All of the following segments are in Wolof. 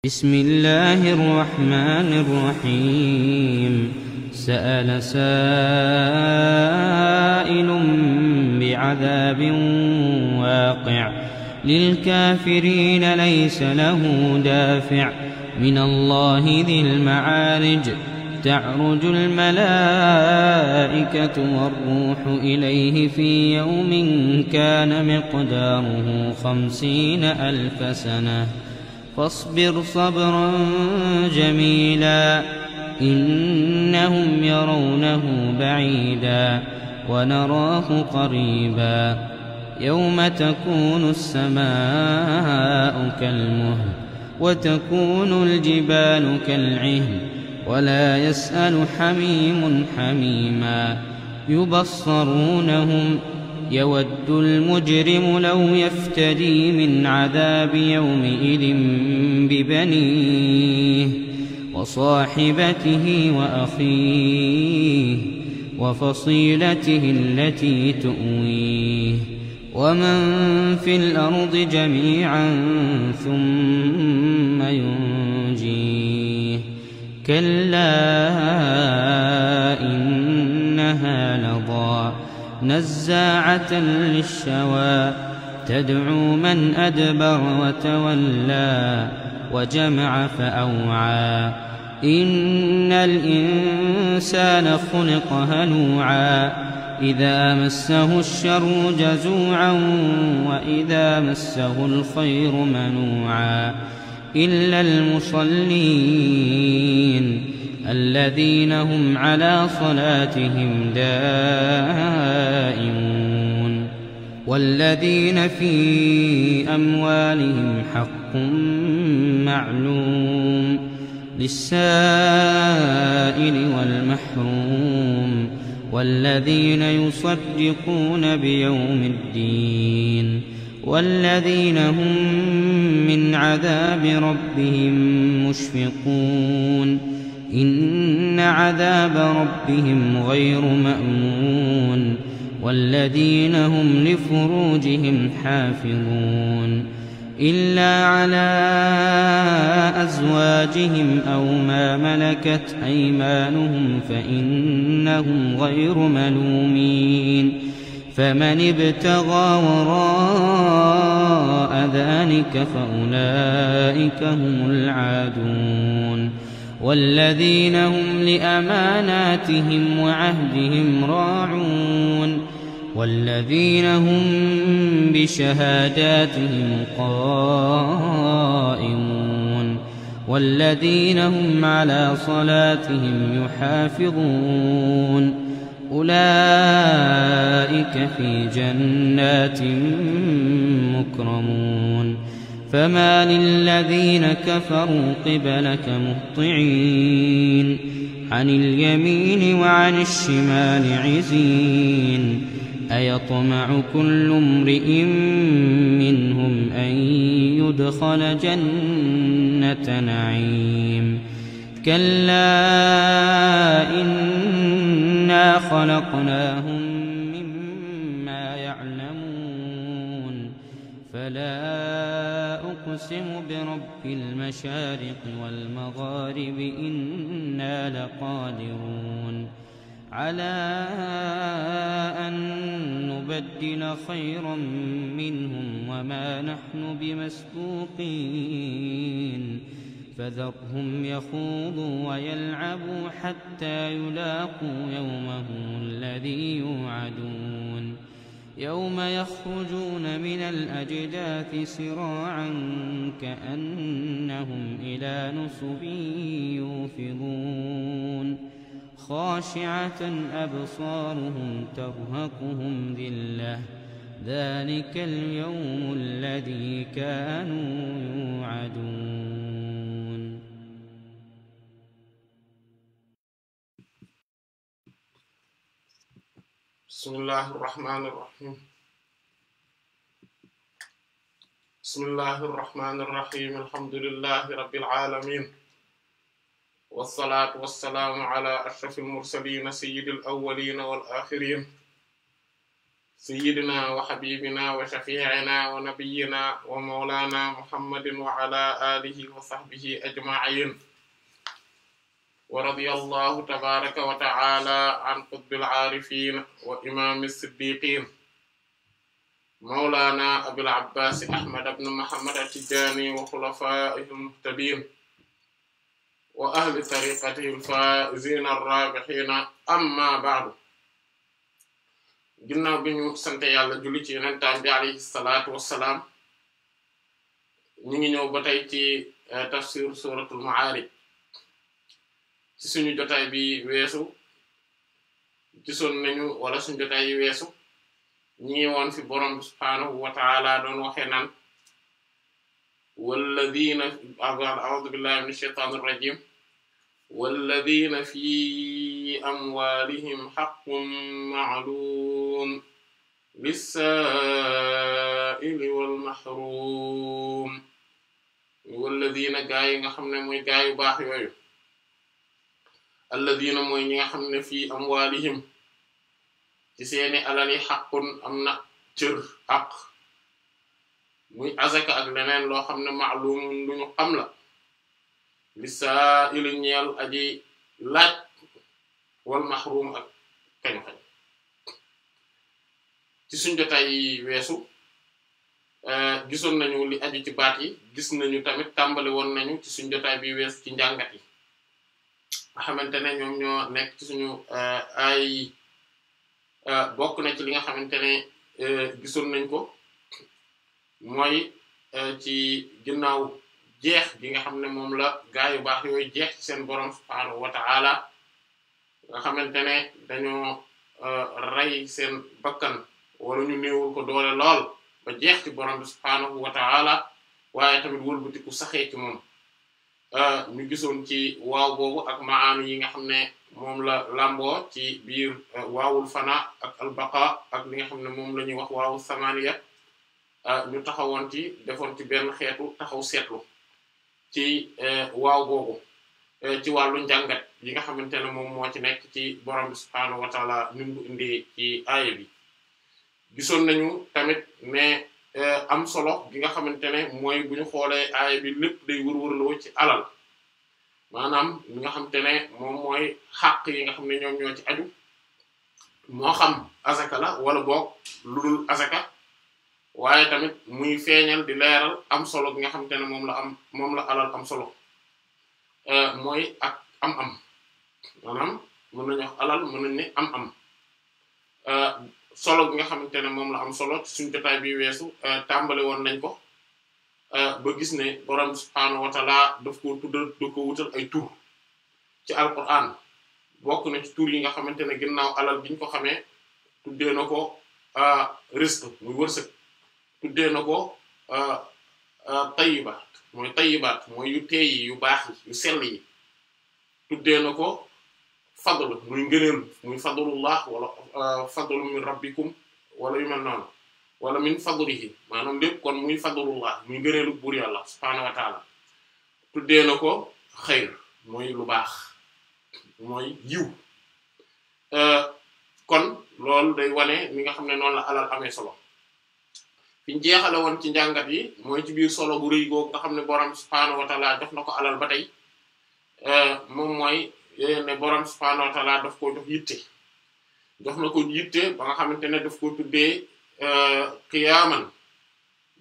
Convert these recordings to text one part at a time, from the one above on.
بسم الله الرحمن الرحيم. سأل سائل بعذاب واقع للكافرين ليس له دافع من الله ذي المعارج. تعرج الملائكة والروح إليه في يوم كان مقداره 50,000 سنة فاصبر صبرا جميلا إنهم يرونه بعيدا ونراه قريبا. يوم تكون السماء كالمهل وتكون الجبال كالعهن ولا يسأل حميم حميما. يبصرونهم يود المجرم لو يفتدي من عذاب يومئذ ببنيه وصاحبته وأخيه وفصيلته التي تؤويه ومن في الأرض جميعا ثم ينجيه. كلا إنها لظى نزاعة للشوى تدعو من أدبر وتولى وجمع فأوعى. إن الإنسان خلق هلوعا إذا مسه الشر جزوعا وإذا مسه الخير منوعا إلا المصلين الذين هم على صلاتهم دائمون والذين في أموالهم حق معلوم للسائل والمحروم والذين يصدقون بيوم الدين والذين هم من عذاب ربهم مشفقون. إن عذاب ربهم غير مأمون والذين هم لفروجهم حافظون إلا على أزواجهم أو ما ملكت أيمانهم فإنهم غير ملومين. فمن ابتغى وراء ذلك فأولئك هم العادون والذين هم لأماناتهم وعهدهم راعون والذين هم بشهاداتهم قائمون والذين هم على صلاتهم يحافظون أولئك في جنات مكرمون. فما للذين كفروا قبلك مهطعين عن اليمين وعن الشمال عزين. أيطمع كل امرئ منهم أن يدخل جنة نعيم كلا إنا خلقناهم مما يعلمون. فلا أقسم برب المشارق والمغارب إنا لقادرون على أن نبدل خيرا منهم وما نحن بمسبوقين. فذرهم يخوضوا ويلعبوا حتى يلاقوا يومهم الذي يوعدون. يوم يخرجون من الأجداث سراعا كأنهم إلى نصب يوفضون خاشعة أبصارهم ترهقهم ذلة ذلك اليوم الذي كانوا يوعدون. بسم الله الرحمن الرحيم. بسم الله الرحمن الرحيم. الحمد لله رب العالمين والصلاة والسلام على أشرف المرسلين سيد الأولين والآخرين sayyidina wa habibina wa shafi'ina wa nabiyyina wa mawlana muhammadin wa ala alihi wa sahbihi ajma'in wa radiyallahu tabaraka wa ta'ala an qutbil arifin wa imamis siddiqin mawlana abil abbas ahmad ibn muhammad at-tijani wa khulafa'ihil muhtadin wa ahli tariqatihi al-faa'izina ar-raabihiina amma ba'du ginnaaw bi ñu sante yàlla julli ci yonentam bi alayhi salaatu wassalaam ñu ngi ñëw ba tey ci tafsir suratul ma'aarij ci suñu jotaay bi weesu gisoon nañu wala suñu jotaay yi weesu ñi ngi woon fi borom subhaanahu wa ta'ala doon waxee naan walladina a'udhu billahi minash shaytanir rajim walladina fi amwalihim haqqun ma'lum lis-sa'ili wal mahrum walladina gaa yi nga xam ne mooy gaa yu baax yooyu alladina mooy ñi nga xam ne fi amwalihim ci seeni alal yi haqqun am na cër aq muy azaka ak leneen loo xam ne ma'lum lu ñu xam la li saa ili ñeel aji laaj wal mahrum ak kañ-kañ ci suñ jotaay yi weesu gisoon nañu li aju ci baat yi gis nañu tamit tàmbali woon nañu ci suñ jotaay bi weesu ci njàngat yi nga xamante ne ñoom ñoo nekk ci suñu ay bokk na ci li nga xamante ne gisoon nañ ko mooy ci ginnaaw jeex gi nga xam ne moom la gaa yu baax yooyu jeex ci seen borom subhaanahu wa ta'ala nga xamante ne dañoo rey seen bakkan wala ñu néewul ko doole lool ba jeex ci borom bi subhaanahu wa ta'ala waaye tamit wëlbatiku saxee ci moom ñu gisoon ci waaw boobu ak maanu yi nga xam ne moom la lamboo ci biir waawul fana ak albaqa ak li nga xam ne moom la ñuy wax waawul samaniya ñu taxawoon ci defoon ci benn xeetu taxaw seetlu ci waaw boobu ci wàllu njàngat yi nga xamante ne moom moo ci nekk ci borom bi subhaanahu wa taala ni mu indi ci aaya bi gisoon nañu tamit ne am solo gi nga xamante ne mooy bu ñu xoolee aaya bi lépp day wër-wërloo ci alal maanaam li nga xamante ne moom mooy xàq yi nga xam ne ñoom ñoo ci aju moo xam azaka la wala boog lu dul azaka waaye tamit muy feeñal di leeral am solo bi nga xamante ne moom la alal am solo mooy ak am-am maanaam mën nañu wax alal mën nañu ne am-am solo bi nga xamante ne moom la am solo suñu jotaay bi weesu tàmbali woon nañ ko ba gis ne borom subhaanahu wa ta'ala daf ko tuddal daf ko wutal ay tur ci alquran bokk na ci tur yi nga xamante ne ginnaaw alal biñ ko xamee tuddee na ko rizq muy wërsëg tuddee na ko tayyibaat mooy yu teey yi yu baax yi yu sell yi tuddee na ko fadl muy ngëneel muy fadlullah wala fadlu min rabbikum wala yu mel noonu wala min fadlihi maanaam lépp kon muy fadlullah muy ngëneelu buur yàlla subhaanahu wa ta'ala tuddee na ko xayr mooy lu baax mooy yiw kon loolu day wane mi nga xam ne noonu la alal amee solo fi ñu jeexale woon ci njàngat yi mooy ci biir solo bu rëy googu nga xam ne borom subhaanahu wa ta'ala jox na ko alal ba tey moom mooy ne borom subhaanahu wa ta'ala daf koo jox yitte jox na ko yitte ba nga xamante ne daf ko tuddee qiyaaman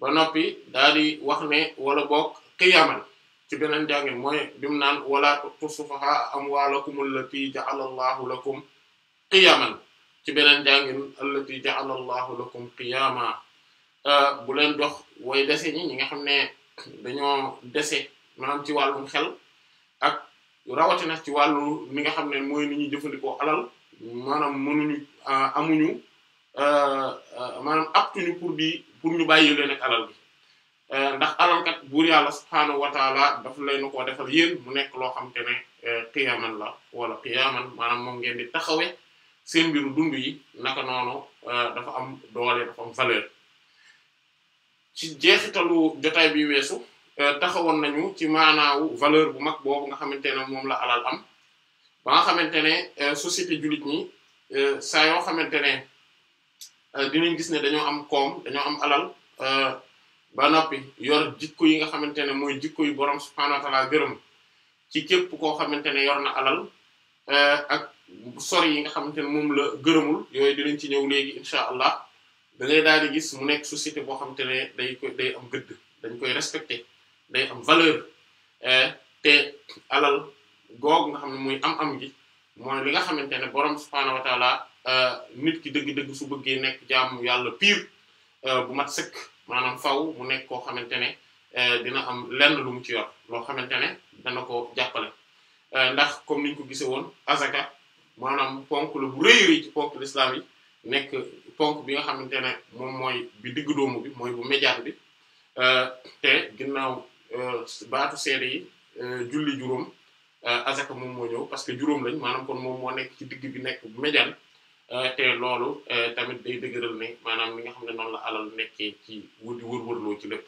ba noppi daal di wax ne wala boog qiyaaman ci beneen jàngin mooy bimu naan wala tusufaha amwaalakum allati ja'ala Allahu lakum qiyaaman ci beneen jàngin allati ja'ala Allahu lakum qiyaama bu leen jox way dese ñi nga xam ne dañoo dese maanaam ci wàllum xel ak rawatina ci wàllu mi nga xam ne mooy ni ñuy jëfandikoo alal maanaam mënuñu amuñu maanaam aptuñu pour ñu bàyyi leen ak alal bi ndax alal kat buur yàlla subhaanahu wa taala daf leen ko defal yéen mu nekk loo xam te ne qiyaman la wala qiyaman maanaam moom ngeen di taxawe seen mbiru dund yi naka noonu dafa am doole dafa am valeur ci jeexitalu jotaay bi weesu taxawoon nañu ci maanaawu valeur bu mag boobu nga xamante ne moom la alal am ba nga xamante ne société jullit ñi saa yoo xamante ne dinañ gis ne dañoo am koom dañoo am alal ba noppi yor jikko yi nga xamante ne mooy jikko yu borom subhaanahu wa ta'ala gërëm ci képp koo xamante ne yor na alal ak sori yi nga xamante ne moom la gërëmul yooyu dinañ ci ñëw léegi incha allah da ngay daal di gis mu nekk société boo xamante ne day am gëdd dañ koy respecté day am valeur te alal googu nga xam ne muy am gi mooy li nga xamante ne borom subhaanahu wa ta'ala nit ki dëgg-dëgg su bëggee nekk jaamu yàlla pire bu mat sëkk maanaam faw mu nekk koo xamante ne dina am lenn lu mu ci yor loo xamante ne dana ko jàppale ndax comme niñ ko gisee woon azaka maanaam ponk la bu rëy ci ponk l'islam yi nekk ponk bi nga xamante ne moom mooy bi diggu doomu bi mooy bu médiane bi te ginnaaw baatu seede yi julli juróom azaka moom moo ñëw parce que juróom lañ maanaam kon moom moo nekk ci digg bi nekk bu médiane te loolu tamit day dëgëral ne maanaam li nga xam ne noonu la alal nekkee ci di wër-wërloo ci lépp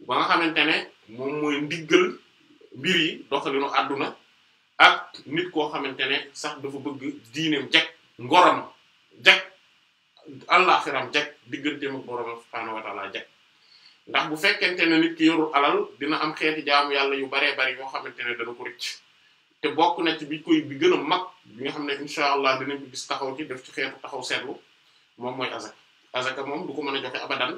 ba nga xamante ne moom mooy ndiggal mbir yi doxalinu àdduna ak nit koo xamante ne sax dafa bëgg diineem jag ngoram jag àllaxiram jag digganteem ak borom subhaanahu wa ta'ala jag ndax bu fekkente ne nit ki yorul alal dina am xeeti jaamu yàlla yu baree bari yoo xamante ne dana ko rëcc te bokk na ci bi gën a mag bi nga xam ne incha allah dinañ ko gis taxaw ci def ci xeetu taxaw seetlu moom mooy azaka moom du ko mën a joxe abadan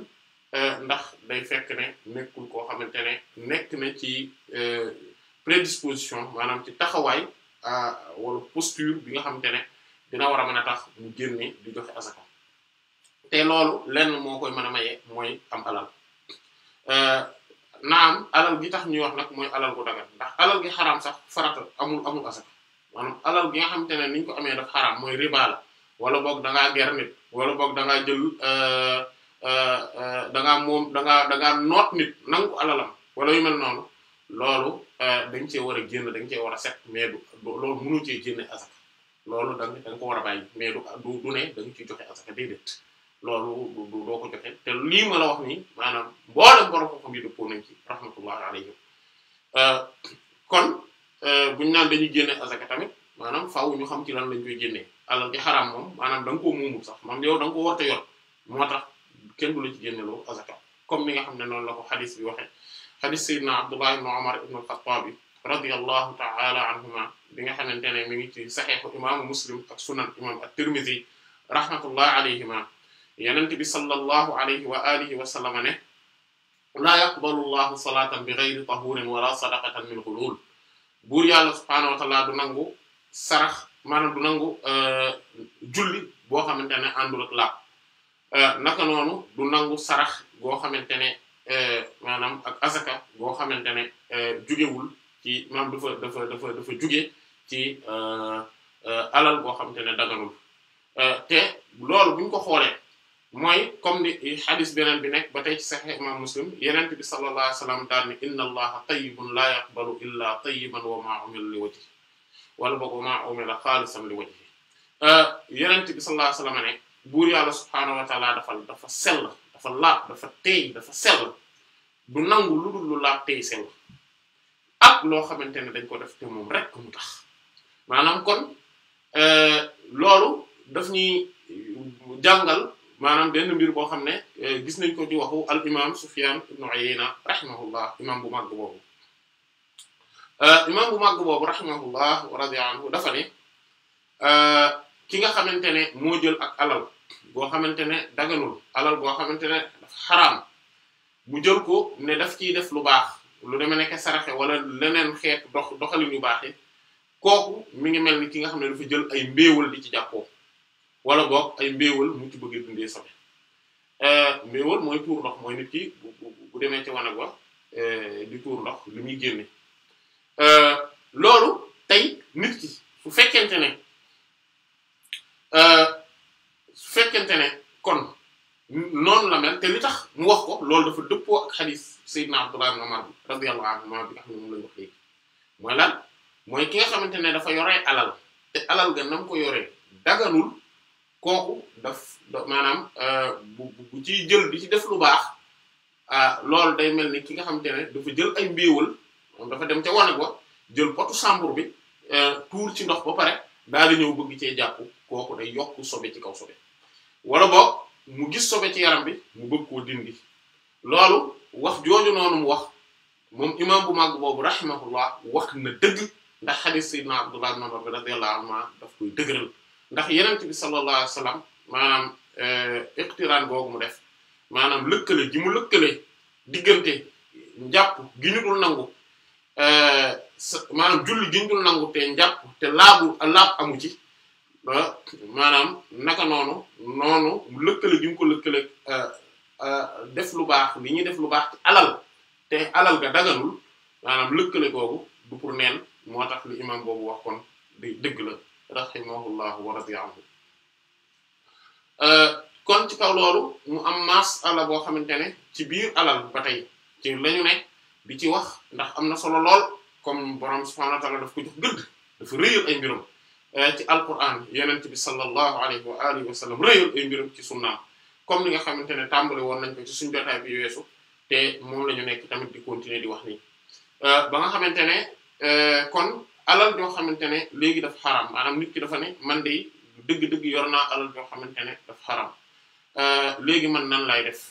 ndax day fekk ne nekkul koo xamante ne nekk na ci prédisposition maanaam ci taxawaay wala posture bi nga xamante ne dina war a mën a tax mu génne di joxe azaka te loolu lenn moo koy mën a maye mooy am alal naam alal gi tax ñuy wax nag mooy alal gu dagan ndax alal gi xaraam sax farata amul asaka maanaam alal gi nga xamante ne niñ ko amee daf xaraam mooy riba la wala boog da ngaa ger nit wala boog da ngaa jël da ngaa noot nit nangu alalam wala yu mel noonu loolu dañ cee war a génn dañ cee war a set mais loolu mënu cee génne asaka loolu da nga ko war a bàyyi mais du ne da nga ciy joxe asaka déedéet loolu doo ko joxe te lii ma la wax nii maanaam mboolem borom xam-xam yi dëppoo nañ ci rahmatullahi alayhim kon buñu naan dañuy génne asaka tamit maanaam faaw ñu xam ci lan lañ koy génnee alal gi xaraam moom maanaam da nga koo muumul sax moom yow da nga ko war a yor moo tax kenn du la ci génneloo asaka comme ni nga xam ne noonu la ko xadis bi waxe xadis sayyidina Abdullah ibn Umar ibn al-Khattab radiyallahu ta'ala anhuma bi nga xamante ne mi ngi ci saxiixu imaamu Muslim ak sunan imam at-Tirmidhi rahmatullahi alayhima Yonent bi sallallahu alayhi wa alihi wa sallam ne laa yaqbalu Allahu salatan bi ghayri tahurin wala sadaqatan min ghulul buur yàlla subhaanahu wa ta'ala du nangu sarax maanaam du nangu julli boo xamante ne àndul ak laab naka noonu du nangu sarax goo xamante ne maanaam ak azaka goo xamante ne jugewul ci maanaam dafa juge ci alal goo xamante ne daganul te loolu bu ñu ko xoolee mooy comme ni hadis beneen bi nekk ba tey ci Sahih imam Muslim Yonent bi sallallahu alayhi wa sallam daal ni inna allaha tayyibun la yaqbalu illa tayyiban wa ma umila li wajhi wala boog wa ma umila xaalisan li wajhi Yonent bi sallallahu alayhi wa sallam ne buur yàlla subhaanahu wa ta'ala dafa sell dafa laab dafa teey dafa sell du nangu lu dul lu laab teey sell ak loo xamante ne dañ ko def te moom rek mu tax maanaam kon loolu daf ñuy jàngal maanaam benn mbir boo xam ne gis nañ ko di waxu al imam Sufyan ibn Uyayna rahimahullah imam bu màgg boobu rahimahullah wa radiya anhu dafa ne ki nga xamante ne moo jël ak alal boo xamante ne daganul alal boo xamante ne dafa xaraam mu jël ko ne daf ciy def lu baax lu demee nekk saraxe wala leneen xeet doxalin yu baax yi kooku mi ngi mel ni ki nga xam ne dafa jël ay mbéewal di ci jàppoo wala boog ay mbéewal mu ci bëgg dundee sobe mbéewal mooy tuur ndox mooy nit ki bu demee ci wanag wa di tuur ndox li muy génne loolu tey nit ki su fekkente ne kon noonu la mel te li tax mu wax ko loolu dafa dëppoo ak xadiis Seydina Abdullah ibn Umar radiyallahu anhu bi nga xam ne moom lañu wax léegi mooy lan mooy ki nga xamante ne dafa yoree alal te alal ga nam ko yoree daganul kooku maanaam bu ciy jël di ci def lu baax loolu day mel ni ki nga xamante ne dafa jël ay mbéewal moom dafa dem ca wanag wa jël potu sàmbur bi tuur ci ndox ba pare daal di ñëw bëgg cee jàpp kooku day yokk sobe ci kaw sobe wala boog mu gis sobe ci yaram bi mu bëgg koo dindi loolu wax jooju noonu mu wax moom imam bu mag boobu rahimahullah wax na dëgg ndax hadith sayyidina Abdullah ibn Umar radiyallahu anhu daf koy dëgëral ndax yenent bi sallallahu alayhi wasallam maanaam iqtiraan googu mu def maanaam lëkkale gi mu lëkkale diggante njàpp gi ñu dul nangu maanaam julli gi ñu dul nangu te njàpp te laab amu ci maanaam naka noonu lëkkale gi mu ko lëkkale def lu baax li ñuy def lu baax ci alal te alal ga daganul maanaam lëkkale googu du pour neen moo tax li imam boobu wax kon day dëgg la rahimahullahu wa radiya anhu kon ci kaw loolu mu am masala boo xamante ne ci biir alal ba tey ci lañu ne di ci wax ndax am na solo lool comme borom subhanahu wa ta'ala daf ko jox gëdd dafa rëyal ay mbirum ci alquran yenent bi sallallahu alayhi wa alihi wa sallam rëyal ay mbirum ci sunnaam comme ni nga xamante ne tàmbali woon nañ ko ci suñu jotaay bi weesu te moom la ñu nekk tamit di continuer di wax nii ba nga xamante ne kon alal joo xamante ne léegi daf xaram maanaam nit ki dafa ne man de dëgg-dëgg yor naa alal joo xamante ne daf xaram léegi man nan lay def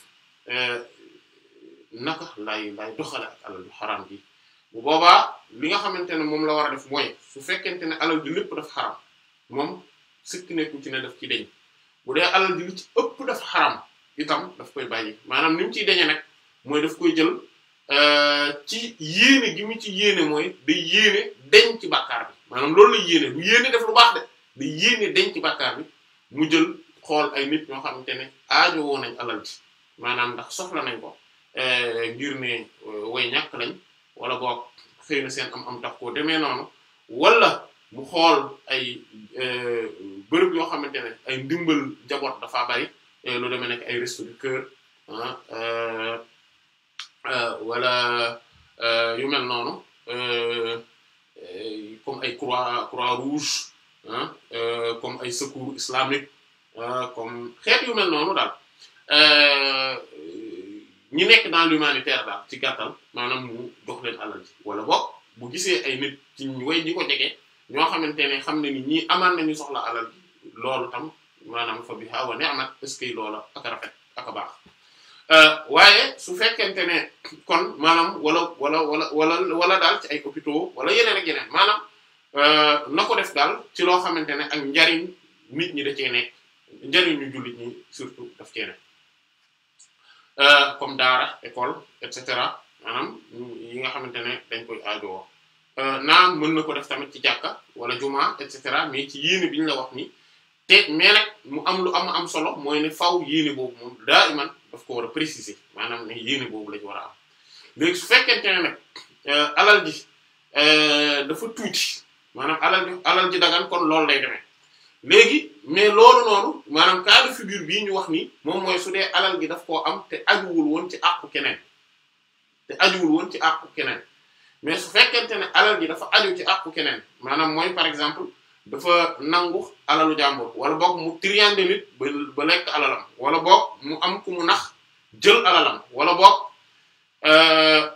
naka lay doxale ak alal ju xaram ji bu boobaa li nga xamante ne moom la war a def mooy su fekkente ne alal ji lépp daf xaram moom sikk nekku ci ne daf ci deñ bu dee alal ji li ci ëpp dafa xaram itam daf koy bàyyi maanaam ni mu ciy deñe nag mooy daf koy jël ci yéene gi mu ci yéene mooy day yéene deñ ci bàkkaar bi maanaam loolu la yéene du yéene def lu baax de day yéene deñ ci bàkkaar bi mu jël xool ay nit ñoo xamante ne aajo woo nañ alal ji maanaam ndax soxla nañ ko ngir ne way ñàkk lañ wala boog xëy na seen am tax koo demee noonu wala mu xool ay bërëb yoo xamante ne ay ndimbal jaboot dafa bari lu demee nekk ay resto du cœur wala yu mel noonu comme ay croix rouge comme ay secours islamique comme xeet yu mel noonu daal ñi nekk dans l'humanitaire daal ci gàttal maanaam mu jox leen alal ji wala boog bu gisee ay nit ci way ñi ko jege ñoo xamante ne xam ne ni ñii amaan nañu soxla alal ji loolu tam maanaam fa biha wa ni'mat est-ce que loola ak a rafet ak a baax waaye su fekkente ne kon maanaam wala daal ci ay hôpitaux wala yeneen ak yeneen maanaam na ko def daal ci loo xamante ne ak njariñ nit ñi da cee nekk njariñ ñu jullit ñi surtout daf cee nekk comme daara école et cetera maanaam yi nga xamante ne dañ koy aajowoo naam mën na ko def tamit ci jàkka wala juma et cetera mais ci yéene bi ñu la wax ni te mais nag mu am lu am solo mooy ne faaw yéene boobu moom daa iman daf ko war a préciser maanaam ne yéene boobu lañu war a am léegi su fekkente ne nag alal ji dafa tuuti maanaam alal ji dagan kon loolu lay demee léegi mais loolu noonu maanaam cas de figure bii ñu wax nii moom mooy su dee alal gi daf koo am te ajuwul woon ci àqu keneen mais su fekkente ne alal gi dafa aju ci àqu keneen maanaam mooy par exemple dafa nangu alalu jàmbur wala boog mu triande nit ba lekk alalam wala boog mu am ku mu nax jël alalam wala boog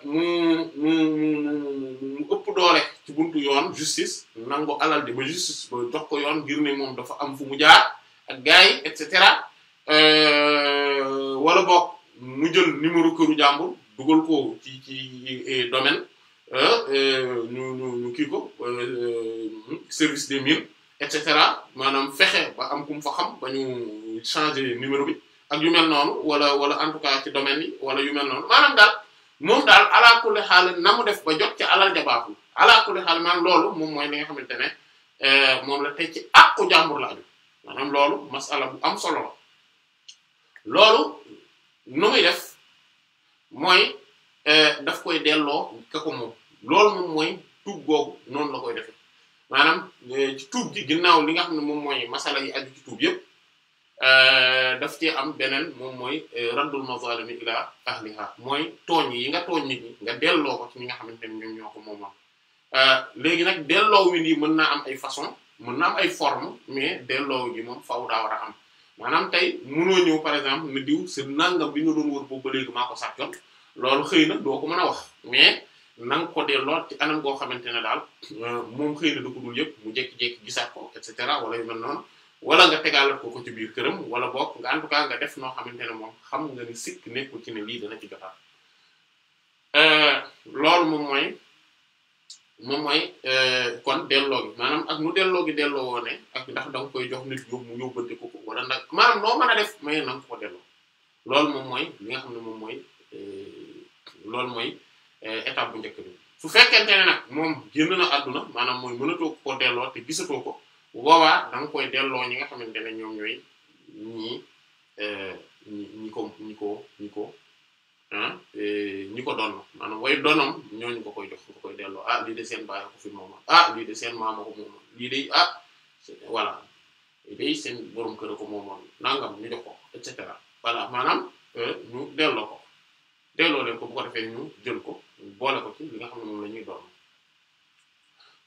mu ëpp doole ci buntu yoon justice nangu alal di ba justice ba jox ko yoon ngir ne moom dafa am fu mu jaar ak gars yi et cetera wala boog mu jël numéro këru jàmbur dugal ko ci domaine ñu kii ko service des mines et cetera maanaam fexe ba am ku mu fa xam ba ñu changer numéro bi ak yu mel noonu wala en tout cas ci domaine yi wala yu mel noonu maanaam daal moom daal ala kulli xaal na mu def ba jot ci alal ja baaxul ala kulli xaal maanaam loolu moom mooy li nga xamante ne moom la tey ci àqu jàmbur la aju maanaam loolu masala bu am solo la loolu nu muy def mooy daf koy delloo ka ko moom loolu moom mooy tuub googu noonu la koy defee maanaam ci tuub gi ginnaaw li nga xam ne moom mooy masala yi aju ci tuub yëpp daf ci am beneen moom mooy raddul mazalimi ila ahliha mooy tooñ yi nga tooñ nit ñi nga delloo ko ci ñi nga xamante ne ñoom ñoo ko moomoon léegi nag delloo wi nii mën naa am ay façon mën naa am ay forme mais delloo gi moom faaw daa war a am maanaam tey mënoo ñëw par exemple ne diw c'est nangam bi nga doon wër boobu ba léegi maa ko sàccoon loolu xëy na doo ko mën a wax mais na nga ko delloo ci anam goo xamante ne daal moom xëy na da ko dul yëpp mu jékki-jékki gisaat ko et cetera wala yu mel noonu wala nga tegalat ko ci biir këram wala bokk nga en tout cas nga def noo xamante ne moom xam nga ni sikk nekkul ci ne lii dana ci jotaat loolu moom mooy kon delloo gi maanaam ak nu delloo gi delloo woone ak ndax da nga koy jox nit yóbbu mu yóbbante ko wala ndax maanaam noo mën a def mais na nga ko delloo loolu moom mooy li nga xam ne moom mooy loolu mooy étape bu njëkk bi su fekkente ne nag moom génn na àdduna maanaam mooy mënatoo ko delloo te gisatoo ko bu boobaa da nga koy delloo ñi nga xamante ne ñoom ñooy ñi ko doon maanaam way donom ñooñu ko koy jox nga koy delloo ah lii de seen baay ko fi moom ah lii de seen maama ko moom lii de ah voilà lii de seen borom kër ko moomoon nangam ñu jox ko et cetera voilà maanaam ñu delloo leen ko bu ko defee ñu jël ko boole ko ci li nga xam ne moom la ñuy doon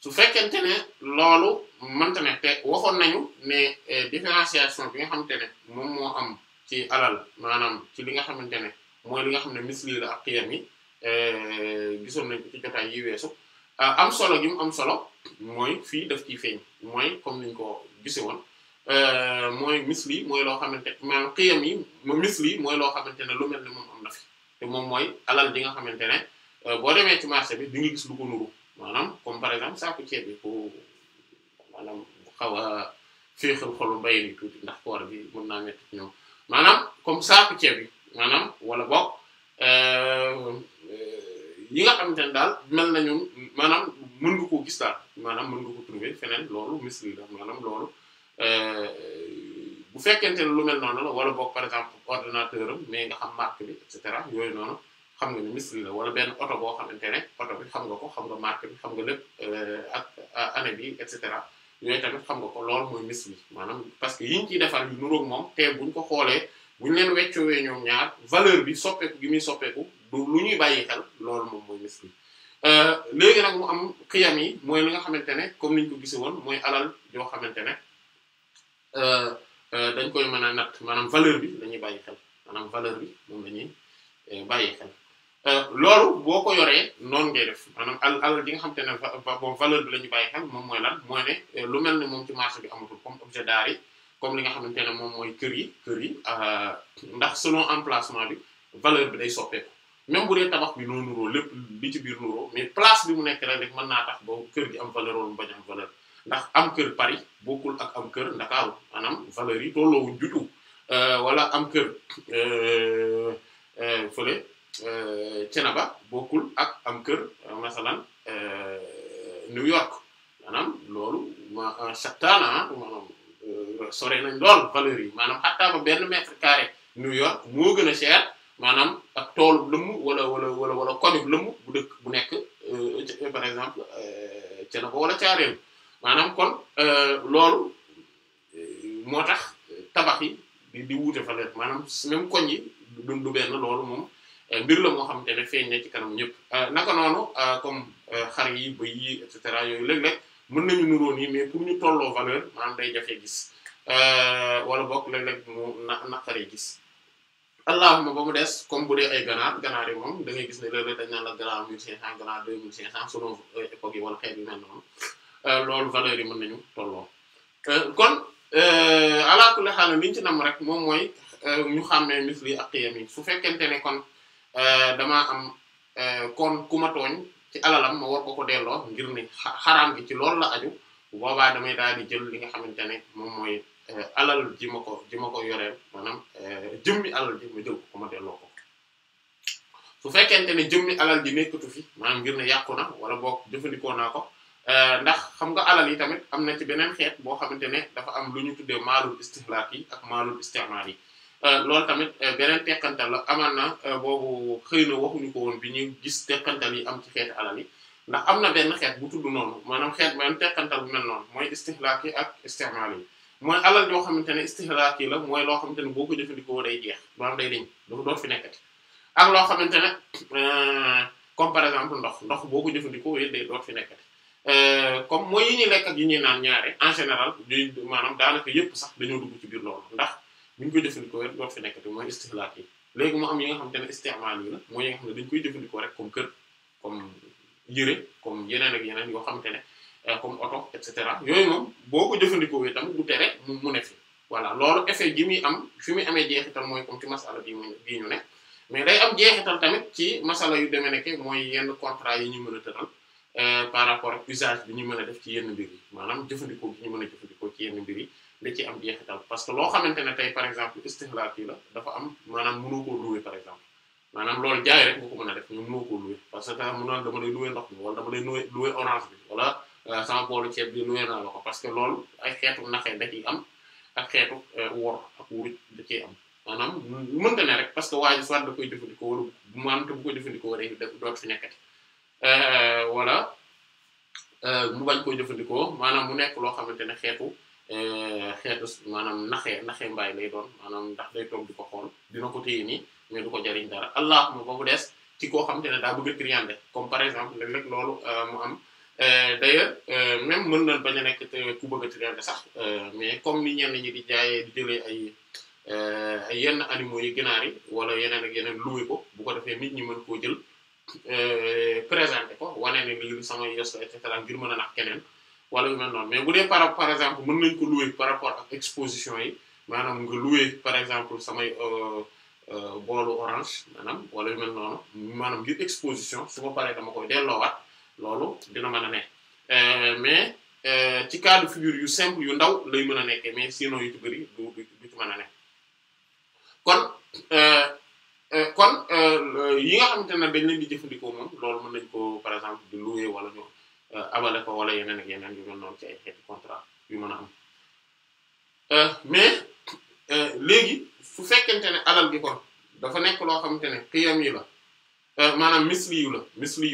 su fekkente ne loolu mënta ne te waxoon nañu ne différenciation bi nga xamante ne moom moo am ci alal maanaam ci li nga xamante ne mooy li nga xam ne misli la ak qiyam yi gisoon nañ ko ci jotaay yi weesu am solo gi mu am solo mooy fii daf ciy feeñ mooy comme niñ ko gise woon mooy misli mooy loo xamante maanaam qiyam yi misli mooy loo xamante ne lu mel ne moom am na fi te moom mooy alal ji nga xamante ne boo demee ci marché bi di nga gis lu ko nuru maanaam comme par exemple saaku ceeb bi pour maanaam xaw a féexal xolu mbay mi tuuti ndax koor bi mën naa metti ci ñoom maanaam comme saaku ceeb bi maanaam wala boog yi nga xamante ne daal mel nañu maanaam mën nga koo gis daal maanaam mën nga ko trouver feneen loolu misli la maanaam loolu bu fekkente ne lu mel noonu la wala boog par exemple ordinateur am mais nga xam marque bi et cetera yooyu noonu xam nga ni misli la wala benn oto boo xamante ne oto bi xam nga ko xam nga marque bi xam nga lépp ak année bi et cetera yooyu tamit xam nga ko loolu mooy misli maanaam parce que yiñ ciy defar yu nuroog moom te buñ ko xoolee buñ leen weccoowee ñoom ñaar valeur bi soppeeku gi muy soppeeku du lu ñuy bàyyi xel loolu moom mooy misli léegi nag mu am xiyam yi mooy li nga xamante ne comme niñ ko gise woon mooy alal yoo xamante ne dañ koy mën a natt maanaam valeur bi la ñuy bàyyi xel maanaam valeur bi moom la ñuy bàyyi xel loolu boo ko yoree noonu ngay def maanaam alal ji nga xamante ne bon valeur bi la ñuy bàyyi xel moom mooy lan mooy ne lu mel ne moom ci marché bi amatul comme objet d'art yi comme li nga xamante ne moom mooy kër yi ndax selon emplacement bi valeur bi day soppeeku même bu dee tabax bi noo nuroo lépp li ci biir nuroo mais place bi mu nekk rek mën naa tax ba kër gi am valeur wala mu bañ am valeur ndax am kër Paris bokkul ak am kër Ndakaaru maanaam valeur yi tolloowuñ du tout wala am kër fële Cenaba bokkul ak am kër masalan New York maanaam loolu chattaana maanaam sore nañ lool valeur yi maanaam xattaa ba benn mètre carré New York moo gën a cher maanaam ak toolu lëmm wala koñu lëmm bu dëkk bu nekk par exemple Cenaba wala Caaroy maanaam kon loolu moo tax tabax yi di wuute valeur maanaam même koñ yi du benn loolu moom mbir la moo xamante ne feeñ na ci kanam ñëpp naka noonu comme xar yi bëy yi et cetera yooyu léeg-léeg mën nañu nuróon yi mais pour ñu tolloo valeur maanaam day jafee gis wala bokk léeg-léeg mu naqaree gis allahuma ba mu des comme bu dee ay ganaar yi moom da ngay gis ne léeg-léeg dañ naan la ganaar 1500 ganaar 2500 selon époque yi wala xeet yu mel noonu loolu valeur yi mën nañu tolloo kon ala kulli haal liñ ci nam rek moom mooy ñu xàmmee misli ak qiyam yi su fekkente ne kon damaa am kon ku ma tooñ ci alalam ma war ko delloo ngir ne xaraam gi ci loolu la aju bu boobaa damay daal di jël li nga xamante ne moom mooy alal ji ma ko yoreel maanaam jëmmi alal ji ma jël ko ma delloo ko su fekkente ne jëmmi alal ji nekkatu fi maanaam ngir ne yàqu na wala boog jëfandikoo naa ko ndax xam nga alal yi tamit am na ci beneen xeet boo xamante ne dafa am lu ñu tuddee maalul istihlaak yi ak maalul istimaal yi loolu tamit beneen teqantal la amaan na boobu xëy na waxuñu ko woon bi ñu gis teqantal yi am ci xeeti alal yi ndax am na benn xeet bu tudd noonu maanaam xeet benn teqantal bu mel noonu mooy istihlaak yi ak istimaal yi mooy alal yoo xamante ne istihlaak yi la mooy loo xamante ne boo ko jëfandikoo day jeex maanaam day deñ dafa doot fi nekkati ak loo xamante ne comme par exemple ndox boo ko jëfandikoo yéen day doot fi nekkati comme mooy yi ñuy lekk ak yi ñuy naan ñaare en général maanaam daanaka yépp sax dañoo dugg ci biir loolu ndax bu ñu koy jëfandikoo rek doot fi nekkati mooy istihlaak yi léegi mu am yi nga xamante ne istimaal yi la mooy yi nga xam ne dañu koy jëfandikoo rek comme kër comme yëre comme yeneen ak yeneen yoo xamante ne comme oto et cetera yooyu moom boo ko jëfandikoo yi tamit du tere mu ne fi voilà loolu effet gi muy am fi muy amee jeexital mooy comme ci masala bii ñu ne mais day am jeexital tamit ci masala yu demee nekk mooy yenn contrat yi ñu mën a tëral par rapport ak usage bi ñu mën a def ci yenn mbir yi maanaam jëfandikoo bi ñu mën a jëfandikoo ci yenn mbir yi da ci am jeexital parce que loo xamante ne tey par exemple istihlaak yi la dafa am maanaam mënoo koo louer par exemple maanaam loolu jaay rek nga ko mën a def ñoom mënoo koo louer parce que mënoon dama lay louer ndox mi wala dama lay louer orange bi wala sama boolu ceeb bi louer naa la ko parce que loolu ay xeetu naxee da ciy am ak xeetu wor ak wuruj da ciy am maanaam mënta ne rek parce que waa ji soit da koy jëfandikoo wala maanaam te bu koy jëfandikoo day doot fi nekkati wala mu bañ koo jëfandikoo maanaam mu nekk loo xamante ne xeetu maanaam naxee mbaay lay doon maanaam ndax day toog di ko xool dina ko téye nii mais du ko jariñ dara allahuma ba mu des ci koo xamante ne daa bëgg a triander comme par exemple léeg-léeg loolu mu am d'ailleurs même mën na bañ a nekk ku bëgg a triander sax mais comme ni ñenn ñi di jaayee di jëlee ay yenn animaux yi ginaar yi wala yeneen ak yeneen loué ko bu ko defee nit ñi mën koo jël présenter ko wane ne lii sama yos et cetera ngir mën a nax keneen wala yu mel noonu mais bu dee par exemple mën nañ ko louer par rapport ak exposition yi maanaam nga louer par exemple samay boolu orange maanaam wala yu mel noonu maanaam ngir exposition su ma paree dama koy delloowaat loolu dina mën a ne mais ci cas de figure yu simple yu ndaw lay mën a nekkee mais sinon yu ci bëri du ci mën a ne kon yi nga xamante ne dañ leen di jëfandikoo moom loolu mën nañ ko par exemple di louer wala ñu abale ko wala yeneen ak yeneen yu mel noonu ci ay xeeti contrat yu mën a am mais léegi su fekkente ne alal gi kon dafa nekk loo xamante ne qiyam yi la maanaam misli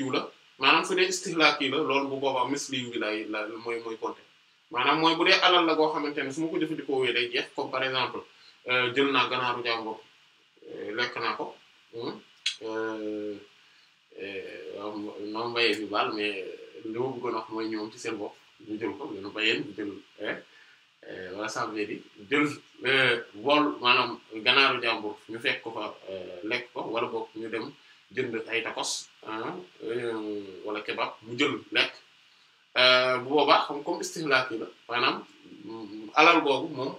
yu la maanaam su dee istihlaak yi la loolu bu boobaa misli yu bi la mooy compter maanaam mooy bu dee alal la goo xamante ne su ma ko jëfandikoo wee day jeex comme par exemple jël naa ganaaru jàmbur lekk naa ko noonu mbayee bi baal mais li ma bëggoon wax mooy ñoom ci seen bopp ñu jël ko ñu bayeen ñu jël wala sàmmee di jël bool maanaam ganaaru jàmbur ñu fekk ko fa lekk ko wala boog ñu dem jënd ay tacos wala kebab mu jël lekk bu boobaa xam comme istihlaak yi la maanaam alal googu moom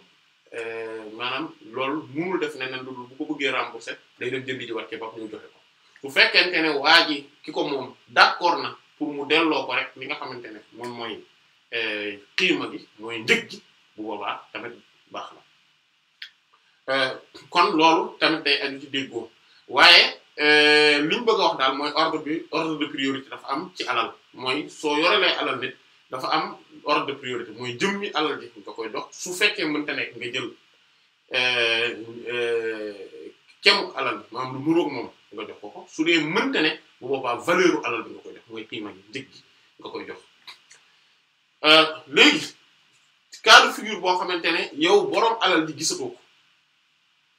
maanaam loolu mënul def neneen lu bu ko bëggee rembourser day dem jëndi ji wat kebab ñu joxe ko bu fekkente ne waa ji ki ko moom d'accord na pour mu delloo ko rek li nga xamante ne moom mooy xiima gi mooy njëg gi bu boobaa tamit baax na kon loolu tamit day aju ci déggoo waaye liñ bëgg a wax daal mooy ordre de priorité dafa am ci alal mooy soo yorelee alal nit dafa am ordre de priorité mooy jëmmi alal ji nga koy dox su fekkee mënta nekk nga jël kemu alal bi maanaam lu nuroog moom nga jox ko su dee mënta ne bu boobaa valeur alal bi nga koy jox mooy qiima gi njëg gi nga koy jox léegi cas de figure boo xamante ne yow boroom alal ji gisatoo ko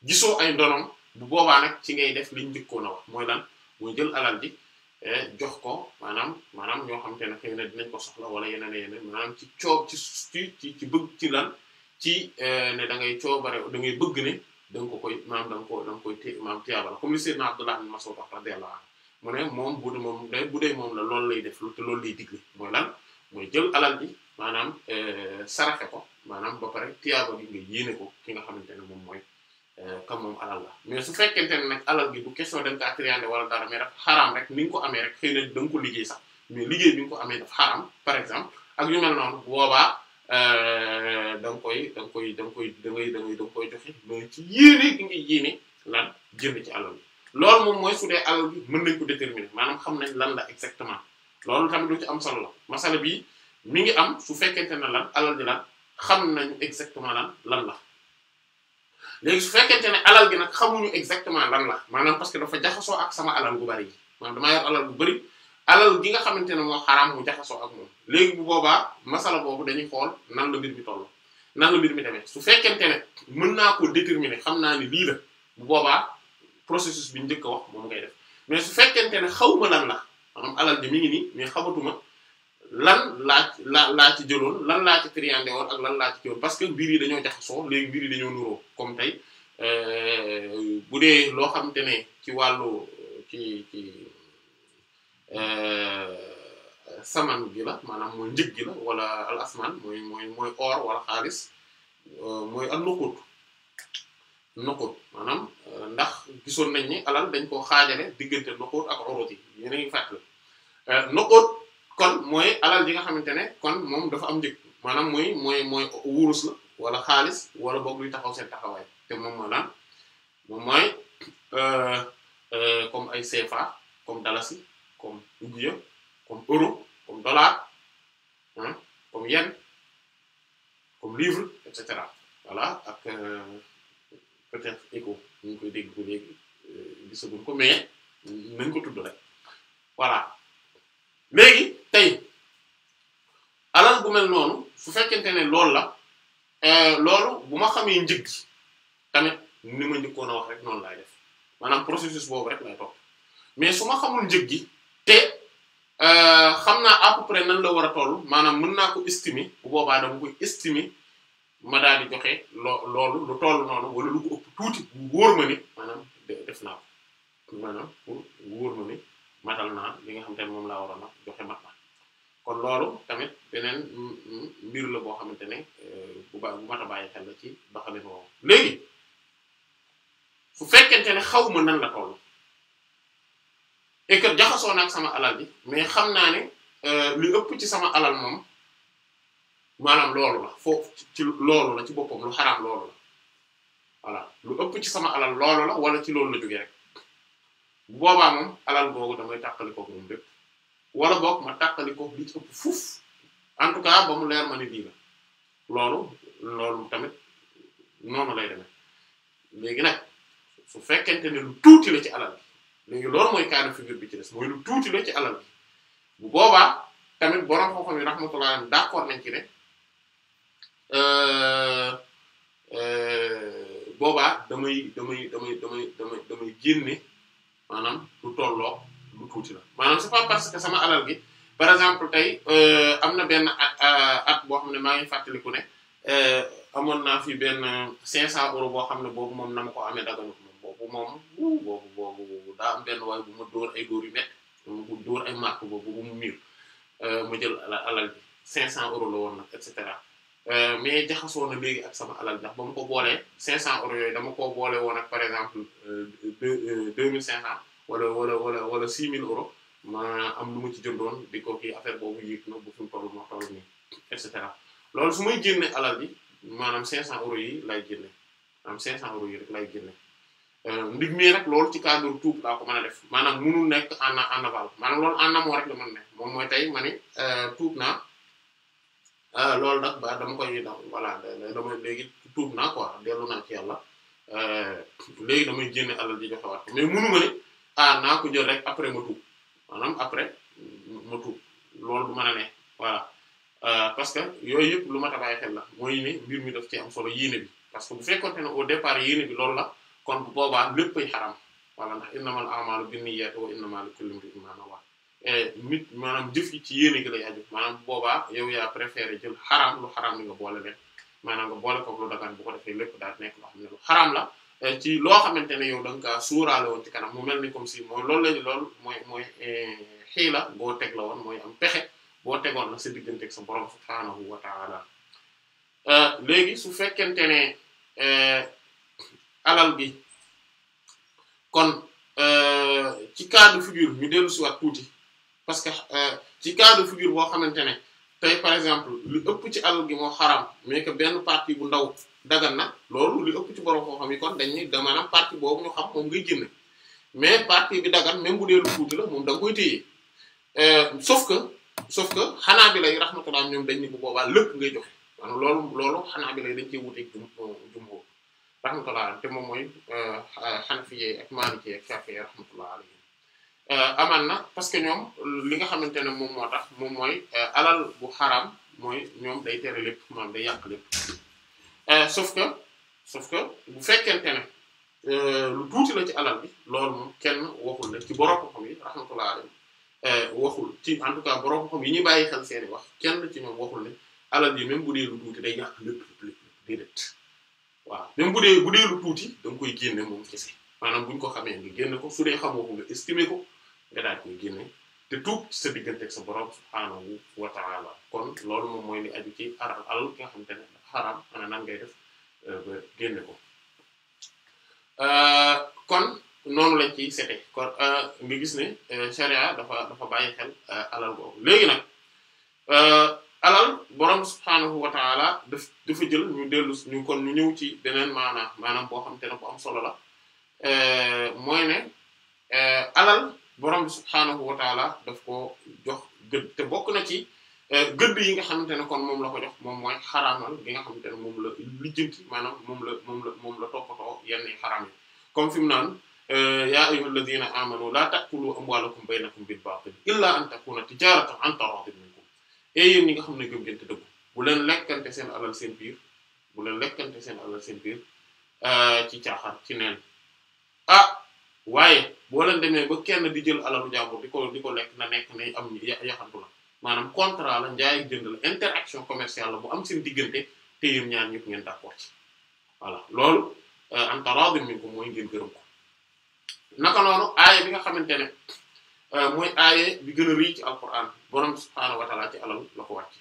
gisoo ay ndonom bu boobaa nag ci ngay def liñ njëkkoon a wax mooy lan mooy jël alal ji jox ko maanaam ñoo xamante ne xëy na dinañ ko soxla wala yeneen maanaam ci coob ci bëgg ci lan ci ne da ngay coobare da ngay bëgg ne da nga ko koy maanaam da nga koy maanaam tiyaabala comme li Seydina Abdullah ibn Mas'ud radiyallahu anhu mu ne moom bu dee moom la loolu lay def te loolu lay digle mooy lan mooy jël alal ji maanaam saraxe ko maanaam ba pare tiyaaba gi nga yéene ko ki nga xamante ne moom mooy kam moom alal la mais su fekkente ne nag alal gi du question da nga kaa triander wala dara mais dafa xaraam rek ni nga ko amee rek xëy na da nga ko liggéey sax mais liggéey bi nga ko amee dafa xaraam par exemple ak yu mel noonu boobaa da nga koy joxe mais ci yéene gi nga yéene lan jënd ci alal bi loolu moom mooy su dee alal bi mën nañ ko déterminer maanaam xam nañ lan la exactement loolu tamit lu ci am solo la masala bi mi ngi am su fekkente ne lan alal ji lan xam nañu exactement lan la léegi su fekkente ne alal gi nag xamuñu exactement lan la maanaam parce que dafa jaxasoo ak sama alal gu bari yi maanaam damaa yor alal bu bari alal gi nga xamante ne moo xaraam mu jaxasoo ak moom léegi bu boobaa masala boobu dañuy xool nan la mbir mi toll nan la mbir mi demee su fekkente ne mën naa ko déterminer xam naa ni lii la bu boobaa processus bi njëkk a wax moom ngay def mais su fekkente ne xawma lan la maanaam alal ji mi ngi nii mais xamatuma lan laa ci jëloon lan laa ci triandé woon ak lan laa ci jëloon parce que mbir yi dañoo jaxasoo léegi mbir yi dañoo nuroo comme tey bu dee loo xamante ne ci wàllu ci saman gi la maanaam mooy njëg gi la wala al asman mooy or wala xaalis mooy ak nuqut maanaam ndax gisoon nañ ni alal dañ koo xaajale diggante nuqut ak urut yi yéen a ngi fàttali nuqut kon mooy alal ji nga xamante ne kon moom dafa am njëg maanaam mooy wurus la wala xaalis wala boog luy taxaw seen taxawaay te moom mooy lan moom mooy comme ay CFA comme dalasi comme ouguiya comme euro comme dollar comme yen comme livre et cetera voilà ak peut-être éco ñu ngi koy dégg bu léegi gisaguñ ko mais nañ ko tudd rek voilà léegi tey alal bu mel noonu su fekkente ne loolu la loolu bu ma xamee njëg gi tamit ni ma njëkkoon a wax rek noonu laay def maanaam processus boobu rek lay topp mais su ma xamul njëg gi te xam naa à peu près nan la war a toll maanaam mën naa ko estimer bu boobaa dama koy estimer ma daal di joxe loolu lu toll noonu wala lu ko ëpp tuuti bu wóor ma ni maanaam def naa ko maanaam pour wóor ma ni matal naa li nga xam te ne moom laa waroon a joxe mat na kon loolu tamit beneen mbir la boo xamante ne bu mat a bàyyi xel la ci doxalin woowu léegi su fekkente ne xaw ma nan la toll et que jaxasoo na ak sama alal bi mais xam naa ne li ëpp ci sama alal moom maanaam loolu la foofu ci loolu la ci boppam lu xaraam loolu la voilà lu ëpp ci sama alal loolu la wala ci loolu la jógee rek bu boobaa moom alal boobu damay tàqali koog moom lépp wala boog ma tàqali koog li ci ëpp fuuf en tout cas ba mu leer ma ni lii la loolu tamit noonu lay demee léegi nag su fekkente ne lu tuuti la ci alal bi léegi loolu mooy cas de figure bi ci des mooy lu tuuti la ci alal bi bu boobaa tamit borom xam-xam yi rahmatullah d'accord nañ ci ne boobaa damay génne maanaam lu tolloo lu tuuti la maanaam c'est pas parce que sama alal gi par exemple tey am na benn at boo xam ne maa ngi fàttaliku ne amoon naa fi benn 500 euros boo xam ne boobu moom na ma ko amee daganut moom boobu daa am benn waay bu ma dóor ay dóor yu métti bu dóor ay marque boobu bu mu miir ma jël alal bi 500 euros la woon nag et cetera mais jaxasoo na léegi ak sama alal ndax ba mu ko boolee 500 euros yooyu dama koo boole woon ak par exemple 2500 wala 6000 euros ma am lu ma ci jëndoon di ko kii affaire boobu yéeg na bu fi mu toll ma toll nii et cetera loolu su may génne alal bi maanaam 500 euros yi lay génne maanaam 500 euros yi rek lay génne ndig mi nag loolu ci cadre tuub laa ko mën a def maanaam mënul nekk en aval maanaam loolu en amont rek la mën ne moom mooy tey ma ni tuub naa loolu nag ba dama koy voilà dama léegi tuub naa quoi dellu naa ci yàlla léegi damay génne alal di joxewaat mais mënu ma ne naa ko jël rek après ma tuub maanaam après ma tuub loolu du mën a ne voilà parce que yooyu yëpp lu ma ta bàyyi xel la mooy ne mbir mi daf ci am solo yéene bi parce que bu fekkoonte ne au départ yéene bi loolu la kon bu boobaa léppay xaram wala ndax innamal a'malu binniyati wa innamal likulli imrin ma nawa nit maanaam jëf yi ci yéene gi lay aju maanaam bu boobaa yow yaa préféré jël xaram lu xaram li nga boole leen maanaam nga boole ko lu dagan bu ko defee lépp daal nekk loo xam ne lu xaram la ci loo xamante ne yow da nga kaa suuraale woon ci kanam mu mel ni comme si mooy loolu mooy xiila boo teg la woon mooy am pexe boo tegoon la sa diggante ak sa borom subhaanahu wa ta'ala léegi su fekkente ne alal bi kon ci cas de figure ñu dellu si waat tuuti parce que ci cas de figure boo xamante ne tey par exemple lu ëpp ci alal gi moo xaram mais que benn partie bu ndaw dagan na loolu lu ëpp ci borom koo xam yi kon dañ ni da maanaam partie boobu ñu xam moom ngay génne mais partie bi dagan même bu dee lu tuuti la moom da nga koy téye sauf que xanaa bi lay rahmatullah ñoom dañ ni bu boobaa lépp ngay joxe maanaam loolu xanaa bi lay dañ cee wuteeg jumhur rahmatullah te moom mooy Hanafiyye ak Maalikiyye ak Shafi'iyye rahmatullah alayhi amaan na parce que ñoom li nga xamante ne moom moo tax moom mooy alal bu xaraam mooy ñoom day tere lépp maanaam day yàq lépp sauf que bu fekkente ne lu tuuti la ci alal bi loolu moom kenn waxul ne ci borom xam yi rahmatullah alayhi waxul ci en tout cas borom xam yi ñuy bàyyi xel seeni wax kenn ci ñoom waxul ne alal yi même bu dee lu tuuti day yàq lépp déedéet waaw même bu dee lu tuuti da nga koy génne moom kese maanaam bu ñu ko xamee nga génne ko su dee xamoo ko nga estimer ko nga daal koy génne te tuub ci sa diggante ak sa borom subhaanahu wa ta'ala kon loolu moom mooy li aju ci alal ki nga xamante ne xaraam ana nan ngay def ba génne ko kon noonu lañ ciy sete kon nga gis ne sharia dafa bàyyi xel alal boobu léegi nag alal borom subhaanahu wa ta'ala dafa jël ñu dellu ñu kon ñu ñëw ci beneen maanaam boo xamante ne bu am solo la mooy ne alal borom subhaanahu wa ta'ala daf ko jox gëdd te bokk na ci gëdd yi nga xamante ne kon moom la ko jox moom mooy xaraamal gi nga xamante ne moom la lijjanti maanaam moom la toppatoo yenn xaraam yi comme fi mu naan yaa ayyuhal ladhina amanu la ta'kulu amwalakum baynakum bil batil illa an takuna tijaratan an taradin minkum yéen ñi nga xam ne gëm ngeen te dëggu bu leen lekkante seen alal seen biir ci caaxaan ci neen waaye boo leen demee ba kenn di jël alalu jàmbur di ko lekk na nekk ne am yaxantu la maanaam contrat la njaay ak jënd la interaction commerciale la bu am seen diggante te yéen ñaar ñëpp ngeen d'accord ci voilà loolu an taradin minkum mooy ngeen gërëm ko naka noonu aaya bi nga xamante ne mooy aaya bi gën a rëy ci alquran borom subhaanahu wa ta'ala ci alal la ko wàcc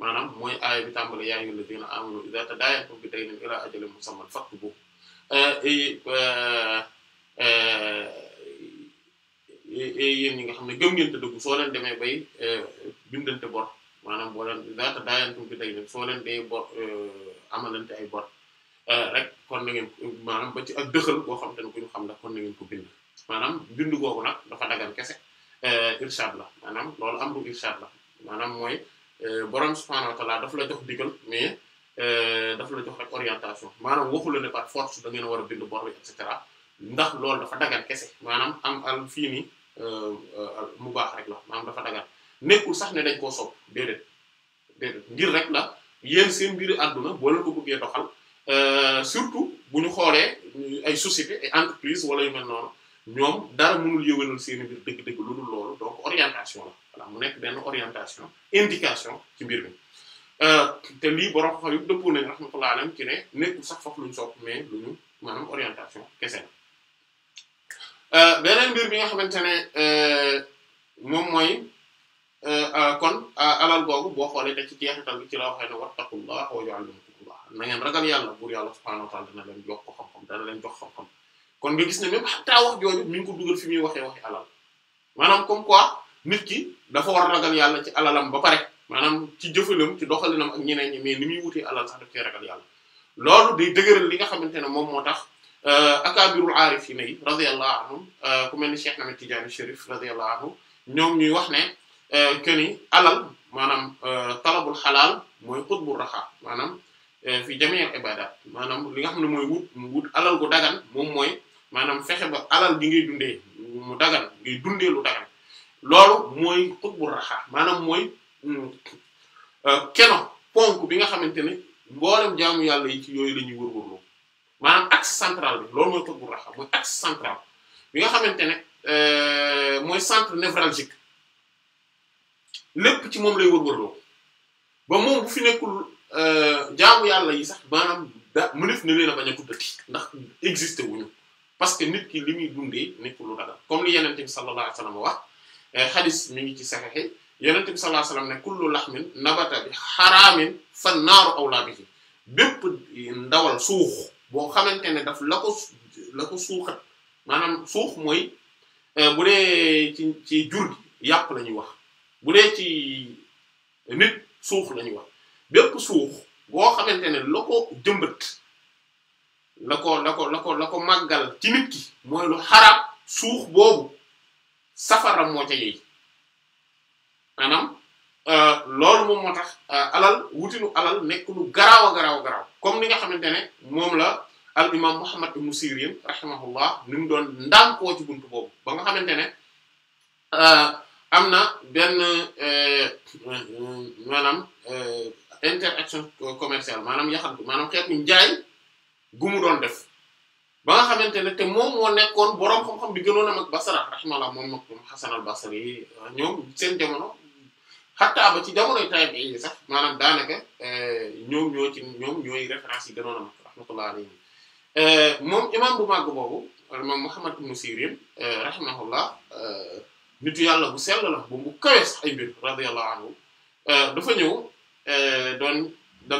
maanaam mooy aaya bi tàmbale yaa ayyuhal ladhina amanu idha tadayantum bi daynin ila ajalin musamman faktubuhu yéen ñi nga xam ne gëm ngeen te dëggu soo leen demee bay bindante bor maanaam boo leen daata daayantum bi daynin soo leen day bor amalante ay bor rek kon na ngeen maanaam ba ci ak dëxal boo xam te ne ku ñu xam la kon na ngeen ko bind maanaam bind googu nag dafa dagan kese irshad la maanaam loolu am du irshad la maanaam mooy borom subhaanahu wa ta'ala daf la jox digal mais daf la jox rek orientation maanaam waxu la ne par force da ngeen war a bind bor bi et cetera ndax loolu dafa dagan kese maanaam am al fii nii mu baax rek la maanaam dafa dagan nekkul sax ne dañ koo sopp déedéet ngir rek la yéen seen mbiri àdduna boo leen ko bëggee doxal surtout bu ñu xoolee ay société ay entreprise wala yu mel noonu ñoom dara mënul yëwénal seen mbir dëgg-dëgg lu dul loolu donc orientation la voilà mu nekk benn orientation indication ci mbir mi te lii borom xam yëpp dëppoo nañ rahmatullahi alayhim ci ne nekkul sax foofu lu ñu sopp mais lu ñu maanaam orientation kese la beneen mbir bi nga xamante ne moom mooy kon alal googu boo xoolee te ci jeexital bi ci la waxee ne wattaqullaha wa yu'allimukumullah na ngeen ragal yàlla buur yàlla subhaanahu wa ta'ala dana leen jox ko xam-xam dana leen jox xam-xam kon nga gis ne même xataa wax jooju mi ngi ko dugal fi muy waxee waxi alal maanaam comme quoi nit ki dafa war a ragal yàlla ci alalam ba pare maanaam ci jëfalam ci doxalinam ak ñeneen ñi mais ni muy wutee alal sax daf cee ragal yàlla loolu day dëgëral li nga xamante ne moom moo tax akabirul aarifina yi radiyallahu anhum ku mel ni Cheikh Ahmed Tidiane Chérif radiyallahu anhu ñoom ñuy wax ne que ni alal maanaam talabul xalaal mooy qutbur raxa maanaam fi jami'il ibadat maanaam li nga xam ne mooy wut alal gu dagan moom mooy maanaam fexe ba alal gi ngay dundee mu dagan ngay dundee lu dagan loolu mooy qutbur raxa maanaam mooy keno ponk bi nga xamante ne mboolem jaamu yàlla yi ci yooyu la ñuy wër-wërloo maanaam axe central bi loolu mooy qutbur raxa mooy axe central bi nga xamante ne mooy centre névralgique lépp ci moom lay wër-wërloo ba moom bu fi nekkul jaamu yàlla yi sax maanaam mënef na leen a bañ a tuddati ndax existé wuñu parce que nit ki li muy dundee nekkul lu dagal comme li Yonent bi sallallahu alayhi wasallam wax hadith mi ngi ci Sahih Yonent bi sallallahu alayhi wasallam ne kullu lahmin nabata bi haraamin fan naaru awlaa bihi bépp ndawal suux boo xamante ne daf la ko suuxat maanaam suux mooy bu dee ci jur gi yàpp la ñuy wax bu dee ci nit suux la ñuy wax bépp suux boo xamante ne la ko jëmbat la ko màggal ci nit ki mooy lu xaraam suux boobu safara moo ca yey maanaam loolu moom moo tax alal wutinu alal nekk lu garaaw a garaaw comme ni nga xamante ne moom la al imam Muhammad ibn Sirin rahimahullah ni mu doon ndànkoo ci buntu boobu ba nga xamante ne am na benn maanaam interaction commerciale maanaam yaxantu maanaam xeetu njaay gu mu doon def ba nga xamante ne te moom moo nekkoon boroom xam-xam bi gënoon a mag Basra rahimahullah moom mag Hasan al-Basri yi ñoom seen jamono xattaa ba ci jamonoy tabi'i yi sax maanaam daanaka ñoom ñooy référence yi gënoon a mag rahmatullah alayhi moom imam bu màgg boobu imam Muhammad ibn Sirin rahimahullah nitu yàlla bu sell la bu kawe sax ay mbir radiyallahu anhu dafa ñëw da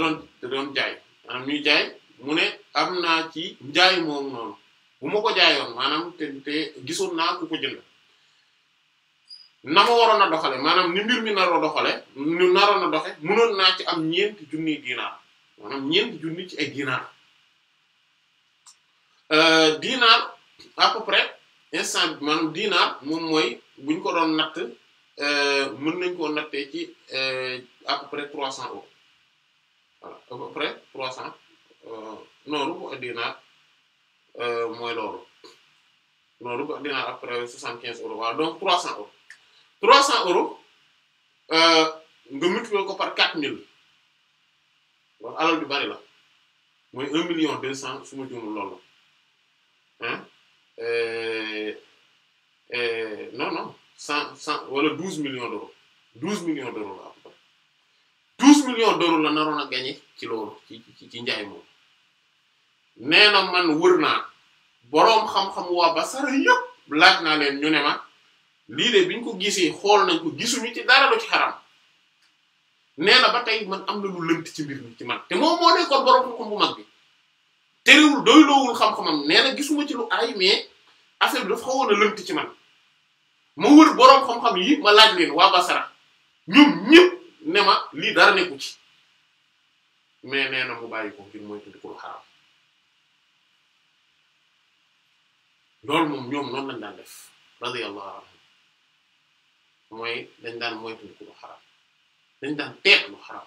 doon jaay maanaam ñuy jaay mu ne am naa ci njaay moom noonu bu ma ko jaayoon maanaam te gisoon naa ku ko jënd na ma waroon a doxale maanaam ni mbir mi naroon a doxe mënoon naa ci am 4 junni dinaar maanaam 4 junni ci ay dinaar dinaar à peu près instant bi maanaam dinaar moom mooy buñ ko doon natt mën nañ koo nattee ci à peu près 300 euros voilà à peu près 300 noonu bu dinaar mooy loolu noonu bu dinaar après 75 euros waaw donc 300 euros 300 euros nga multiplier ko par 4000 wax alal du bari la mooy 1 200 000 su ma juumul loolu non 100 wala 12 millions d'euros 12 millions d'euros la à peu près 12 millions d'euros la naroon a gagné ci loolu ci njaay moom nee na man wër naa boroom xam-xam waa Basara yëpp laaj naa leen ñu ne ma lii de biñ ko gisee xool nañ ko gisuñu ci dara lu ci xaram nee na ba tey man am na lu lënt ci mbir mi ci man te moom moo nekkoon boroom xam-xam bu mag bi terewul doyloowul xam-xamam nee na gisuma ci lu ay mais affaire bi dafa xawoon a lënt ci man ma wër boroom xam-xam yi ma laaj leen waa Basara ñoom ñëpp ne ma lii dara nekku ci mais nee na mu bàyyi ko ngir mooy tudd ko lu xaram loolu moom ñoom noonu lañ daan def radiyallahu anhu mooy dañ daan mooy tudd ko lu xaram dañ daan teet lu xaram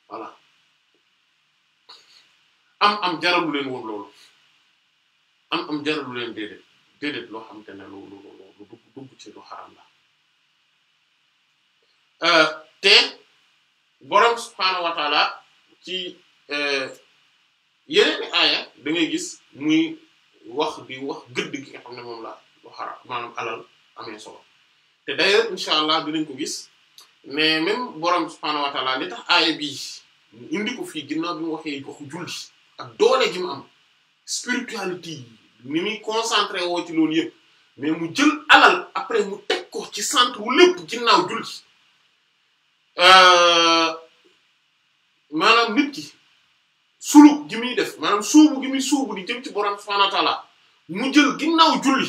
voilà am jaralu leen woon loolu am jaralu leen déedéet loo xam te ne lu dugg ci lu xaram la te borom subhaanahu wa taala ci yeneen aaya da ngay gis muy wax gëdd gi nga xam ne moom la lu xaram maanaam alal amee solo te d'ailleurs incha allah dinañ ko gis mais même borom subhaanahu wa taala li tax aaya bii mu indi ko fii ginnaaw bi mu waxee waxu julli ak doole gi mu am spiritualité yi ni muy concentré woo ci loolu yëpp mais mu jël alal après mu teg ko ci centre wu lépp ginnaaw julli maanaam nit ki suluk gi muy def maanaam suubu gi muy suubu di jëm ci borom subhaanahu wa ta'ala mu jël ginnaaw julli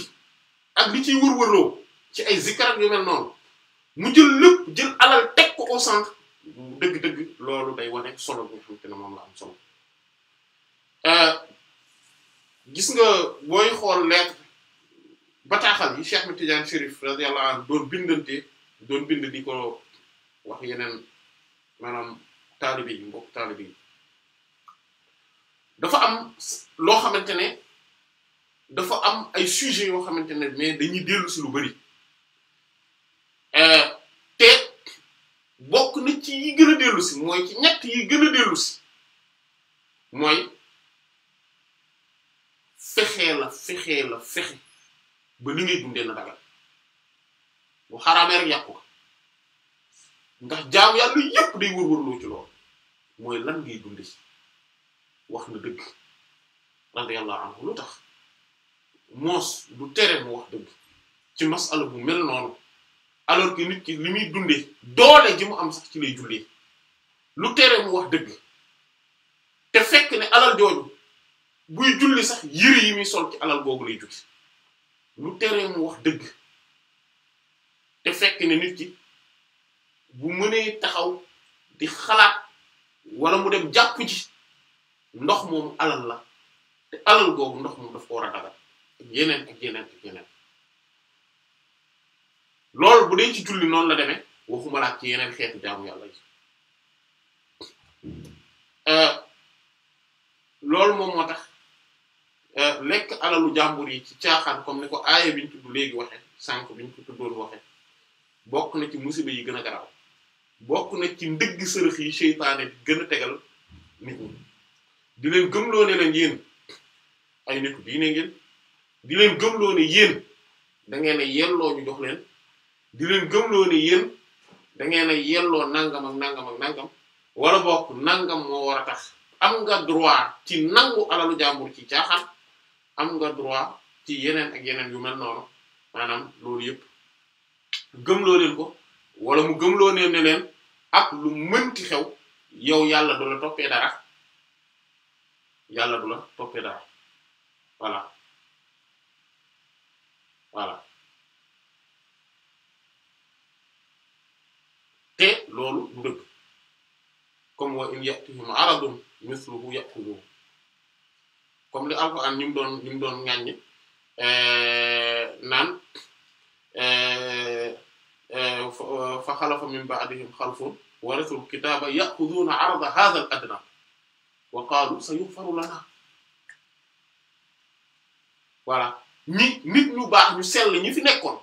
ak li ciy wër-wërloo ci ay zikar yu mel noonu mu jël lépp jël alal teg ko au centre dëgg-dëgg loolu day wane solo bi nga xamante ne moom la am solo gis nga booy xool lettre bataaxal yi Cheikh Ahmed Tidiane Chérif radiyallahu anhu doon bind di ko wax yeneen maanaam taalibe yi mbokk taalibe yi dafa am loo xamante ne dafa am ay sujets yoo xamante ne mais dañuy dellu si lu bari te bokk na ci yi gën a dellu si mooy ci ñett yi gën a dellu si mooy fexe ba li ngay dundee na dagal bu xaraamee rek yàqu ko ndax jaamu yàlla yépp day wër-wërloo ci loolu mooy lan ngay dunde wax na dëgg radiyallahu anhu lu tax moos du tere mu wax dëgg ci masala bu mel noonu alors que nit ki li muy dundee doole ji mu am sax ci lay jullee lu tere mu wax dëgg te fekk ne alal jooju buy julli sax yëre yi muy sol ci alal googu lay julli lu tere mu wax dëgg te fekk ne nit ki bu mënee taxaw di xalaat wala mu dem jàpp ji ndox moomu alal la te alal googu ndox moom daf ko war a dagal ak yeneen loolu bu dee ci julli noonu la demee waxuma la ci yeneen xeetu jaamu yàlla yi loolu moom moo tax lekk alalu jàmbur yi ci caaxaan comme ni ko aaya biñ tudd léegi waxe sànq biñ ko tuddoon waxe bokk na ci musiba yi gën a garaaw bokk na ci ndëgg sërëx yi seytaane di gën a tegal nit ñi di leen gëmloo ne leen yéen ay nitu diine ngeen di leen gëmloo ne yéen da ngeen a yelloo ñu jox leen di leen gëmloo ne yéen da ngeen a yelloo nangam ak nangam ak nangam wala bokk nangam moo war a tax am nga droit ci nangu alalu jàmbur ci caaxaan am nga droit ci yeneen ak yeneen yu mel noonu maanaam loolu yëpp gëmloo leen ko wala mu gëmloo ne leen ak lu mënti xew yow yàlla du la toppee dara yàlla du la toppee dara voilà te loolu du dëgg comme wa in ya'tihim aradun misluhu ya'khudhuhu comme li Alxuraan ñu mu doon ŋàññi naan fa xalafa min ba'dihim xalfun warisul kitaaba ya'khudhuuna 'arada haadha al-adnaa wa qaalu sayughfaru lanaa voilà nit ñu baax ñu sell ñi fi nekkoon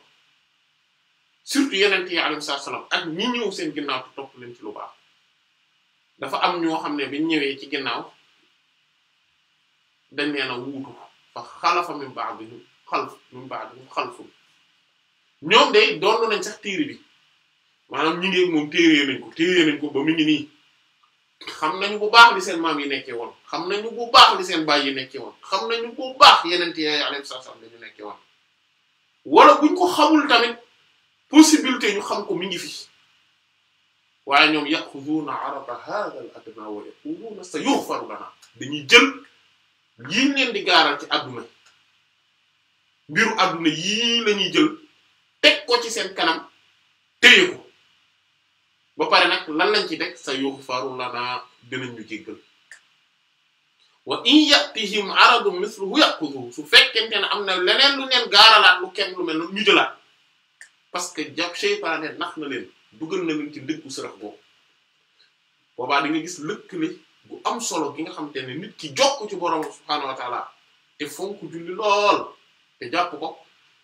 surtout yeneen yi alayhi salaam ak ñi ñëw seen ginnaaw te topp leen ci lu baax dafa am ñoo xam ne biñ ñëwee ci ginnaaw dañ leen a wuutu fa xalafa min ba'dihim xalfun ñoom day doon nañ sax téere bi maanaam ñi ngi moom téere nañ ko ba mu ngi nii xam nañu bu baax li seen maam yi nekkee woon xam nañu bu baax li seen baay yi nekkee woon xam nañu bu baax yeneen yi alayhi salaam dañu nekkee woon wala buñ ko xamul tamit possibilité ñu xam ko mi ngi fi waaye ñoom ya'khudhuna 'arada hadha al-adna wa yaquluna sayughfaru lana dañuy jël yiñ leen di gaaral ci adduna mbiru adduna yii lañuy jël teg ko ci seen kanam téye ko ba pare nag lan lañ ci teg sayughfaru lana dinañ ñu jéggal wa in ya'tihim 'aradun mithluhu ya'khudhuhu su fekkente ne am na leneen lu leen gaaralaat lu kenn lu mel noonu ñu jëlaat parce que jàpp seytaane nax na leen dugal na leen ci ndëggu sërëx boobu boobaa di nga gis lëkkale bu am solo gi nga xamante ne nit ki jokk ci borom subhaanahu wa ta'ala te fonk julli lool te jàpp ko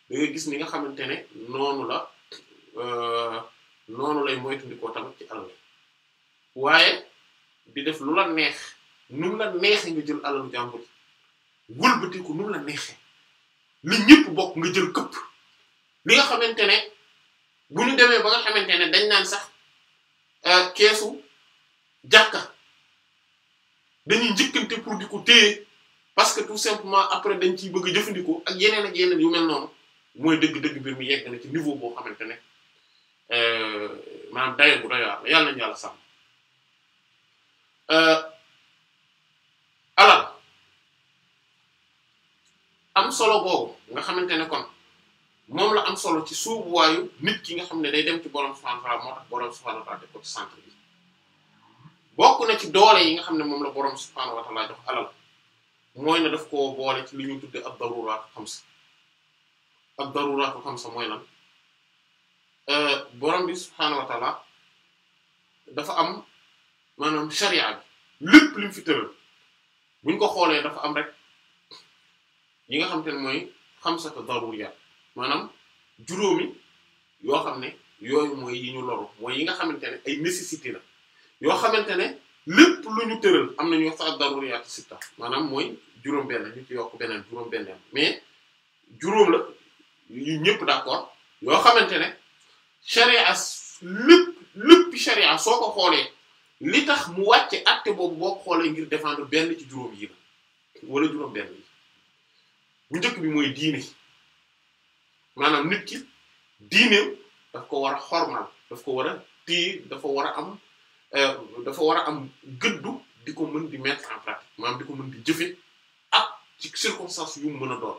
da nga gis ni nga xamante ne noonu lay moytandikoo tamit ci alal waaye di def lu la neex nu mu la neexee nga jël alalu jàmbur wëlbatiku nu mu la neexee li ñëpp bokk nga jël këpp li nga xamante ne bu ñu demee ba nga xamante ne dañ naan sax keesu jàkka dañuy njëkkante pour di ko téye parce que tout simplement après dañ ciy bëgg a jëfandikoo ak yeneen yu mel noonu mooy dëgg-dëgg mbir mi yegg na ci niveau boo xamante ne maanaam dayo bu doywaar yàlla nañu yàlla sàmm alal am solo boobu nga xamante ne kon moom la am solo ci suubuwaayu nit ki nga xam ne day dem ci borom subhanahu wa ta'ala moo tax borom subhanahu wa ta'ala def ko ci centre bi bokk na ci doole yi nga xam ne moom la borom subhanahu wa ta'ala jox alal mooy na daf koo boole ci li ñu tudde ad-daruraat xamsa ad-daruraat xamsa mooy lan borom bi subhanahu wa ta'ala dafa am maanaam sharia bi lépp li mu fi tëral buñ ko xoolee dafa am rek yi nga xamante ne mooy xamsatu daruriyaat maanaam juróomi yoo xam ne yooyu mooy yi ñu loru mooy yi nga xamante ne ay nécessité la yoo xamante ne lépp lu ñu tëral am na ñu wax sax daruriyaat sitta maanaam mooy juróom-benn ñu ci yokk beneen juróom-benn mais juróom la yu ñëpp d'accord yoo xamante ne sharia lépp sharia soo ko xoolee li tax mu wàcce acte boobu boo ko xoolee ngir défendre benn ci juróom yi la wala juróom-benn yi bu njëkk bi mooy diine. maanaam nit ki diineem daf ko war a xormal daf ko war a téye dafa war a am gëddu di ko mën di mettre en pratique maanaam di ko mën di jëfe ak ci circonstance yu mu mën a doon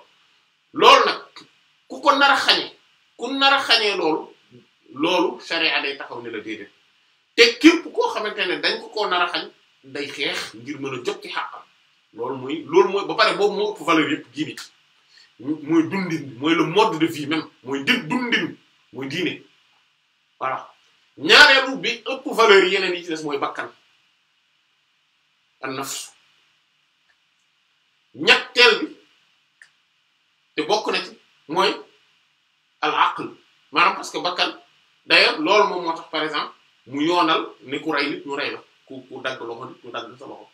loolu nag ku nar a xañee loolu sharia day taxaw ne la déedéet te képp koo xamante ne dañ ko nar a xañ day xeex ngir mën a jot ci xàqam loolu mooy ba pare boobu moo ëpp valeur yëpp diine mooy dundin mooy le mode de vie même mooy dundin mooy diine voilà ñaareelu bi ëpp valeur yi yeneen yi ci des mooy bakkan an nafs ñetteel bi te bokk na ci mooy al aql maanaam parce que bakkan d'ailleurs loolu moom moo tax par exemple mu yoonal ne ku rey nit ñu rey la ku dagg loxo nit ñu dagg sa loxo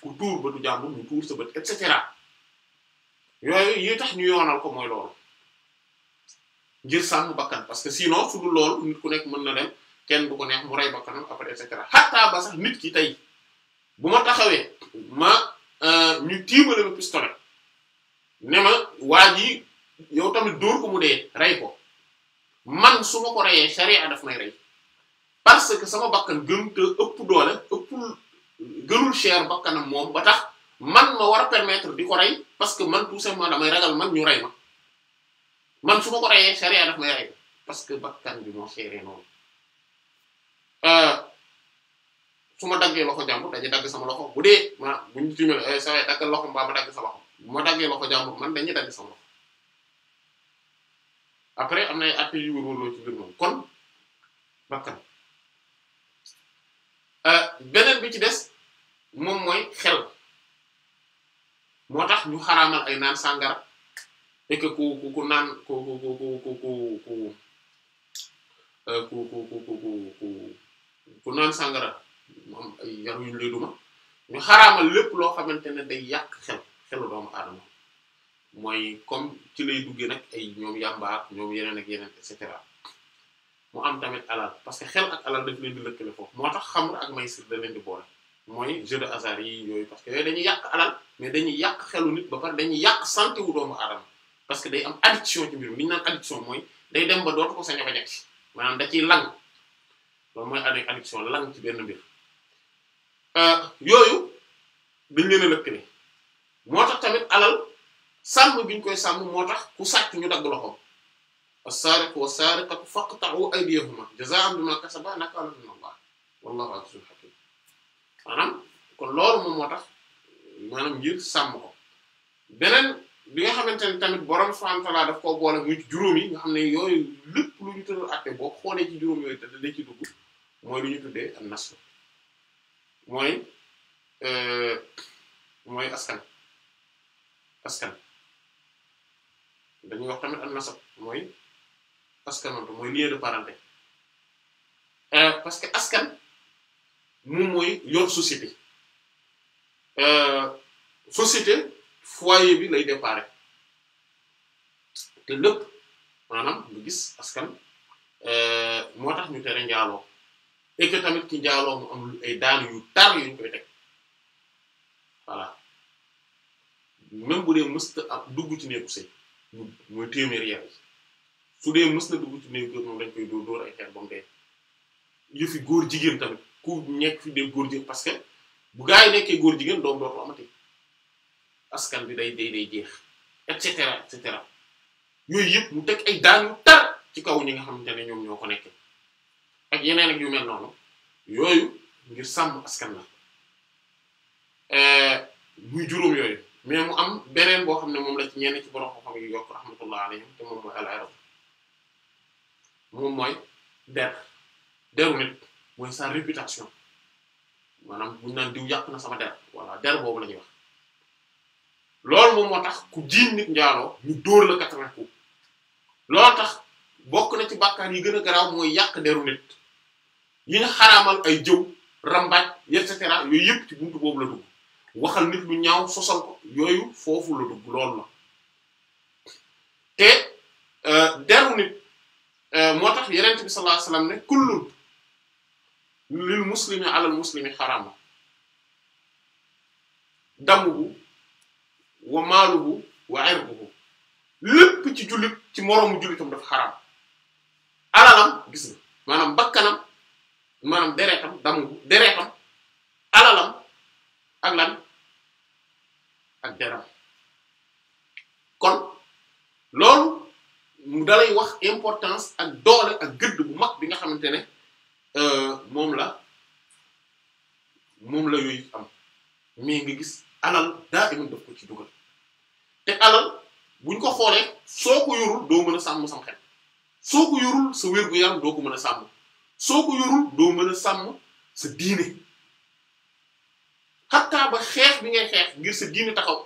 ku tuur bëtu jàmbur ñu tuur sa bët et cetera yooyu yi tax ñu yoonal ko mooy loolu ngir sàmm bakkan parce que sinon su dul loolu nit ku nekk mën na dem kenn du ko neex mu rey bakkanam après et cetera xataa ba sax nit ki tey bu ma taxawee ñu tiimale ma pistolet ne ma waa ji yow tamit dóor ko mu dee rey ko man su ma ko reyee sharia daf may rey parce que sama bakkan gën te ëpp doole gënul cher bakkanam moom ba tax man ma war a permettre di ko rey parce que man tout simplement damay ragal man ñu rey ma man su ma ko reyee sharia daf may rey parce que bakkan bi moo seeree noonu su ma daggee loxo jàmbur dañuy dagg sama loxo bu dee buñu timel sa way daggal loxo mbaa ma dagg sa loxo bu ma daggee loxo jàmbur man dañuy dagg sama loxo après am na ay actes yu wërwërloo ci biir moom kon bakkan beneen bi ci des moom mooy xel moo tax ñu xaraamal ay naan sàngara et que ku naan ku naan sàngara mu am ay yar yuñ lay duma ñu xaraamal lépp loo xamante ne day yàq xelu doomu aadama mooy comme ci lay duggee nag ay ñoom yàmbaar ñoom yeneen ak yeneen et cetera mu am tamit alal parce que xel ak alal daf leen di lëkkale foofu moo tax xamr ak maysir da leen di boole mooy jeu de hasard yi yooyu parce que yooyu dañuy yàq alal mais dañuy yàq xelu nit ba pare dañuy yàq santé wu doomu aadama parce que day am addiction ci mbir mi li ñu naan addiction mooy day dem ba dootu ko sañ a bañati maanaam da ciy lang loolu mooy addiction lang ci benn mbir yooyu dañ leen a lëkkale moo tax tamit alal sàmm bi ñu koy sàmm moo tax ku sàcc ñu dagg loxoom as-sariqu was-sariqatu faqta'u aydiyahuma jazaa'an bima kasaba nakaalan min Allah wallahu azizun hakim maanaam kon loolu moom moo tax maanaam ngir sàmm ko beneen bi nga xamante ne tamit borom subhanahu wa ta'ala daf koo boole muy ci juróom yi nga xam ne yooyu lépp lu ñu tëral àtte boo xoolee ci juróom yooyu te da ci dugg mooy lu ñu tuddee an-nasl mooy askan dañuy wax tamit an-nasab mooy askanonte mooy lien de parenté parce que askan moom mooy yor société société foyer bi lay déparé te lépp maanaam nga gis askan moo tax ñu tere njaaloo et que tamit ci njaaloo mu am ay daan yu tar yu ñu koy teg voilà même bu dee mësta ab dugg ci néegu sëy mooy téeméeri yar yi su dee mës na dugg ci néegu kër moom dañ koy dóor ay xeer ba mu dee yëfi góor jigéen tamit ku nekk fi dee góor jigéen parce que bu gaa yi nekkee góor jigéen doom dootu amati askan bi day jeex et cetera yooyu yëpp mu teg ay daan yu tar ci kaw ñi nga xamante ne ñoom ñoo ko nekkee ak yeneen ak yu mel noonu yooyu ngir sàmm askan la muy juróom yooyu mais mu am beneen boo xam ne moom la ci ñenn ci borom xam-xam yu yokk rahmatullah alayhim te moom mooy al-irab moom mooy deru nit mooy sa réputation maanaam buñu naan diw yàq na sama der voilà der boobu la ñuy wax loolu moom moo tax ku jiiñ nit njaaloo ñu dóor la 80 coups loolu tax bokk na ci bàkkaar yi gën a garaaw mooy yàq deru nit yi nga xaraamal ay jëw rambaaj et cetera yooyu yëpp ci buntu boobu la dugg waxal nit lu ñaaw sosal ko yooyu foofu la dugg loolu la te deru nit moo tax yenent bi sallallahu alayhi wasallam ne kullun lil muslimi ala al muslimi xarama damuhu wa maaluhu wa irbuhu lépp ci jullit ci moroomu jullitam dafa xaraam alalam gis nga maanaam bakkanam maanaam deretam alalam ak lan ak deram kon loolu mu dalay wax importance ak doole ak gëdd bu mag bi nga xamante ne moom la yooyu am mais nga gis alal daa iman daf ko ci dugal te alal buñ ko xoolee soo ko yorul doo mën a sàmm sam xel soo ko yorul sa wér-gu-yaram doo ko mën a sàmm soo ko yorul doo mën a sàmm sa diine xattaa ba xeex bi ngay xeex ngir sa diine taxaw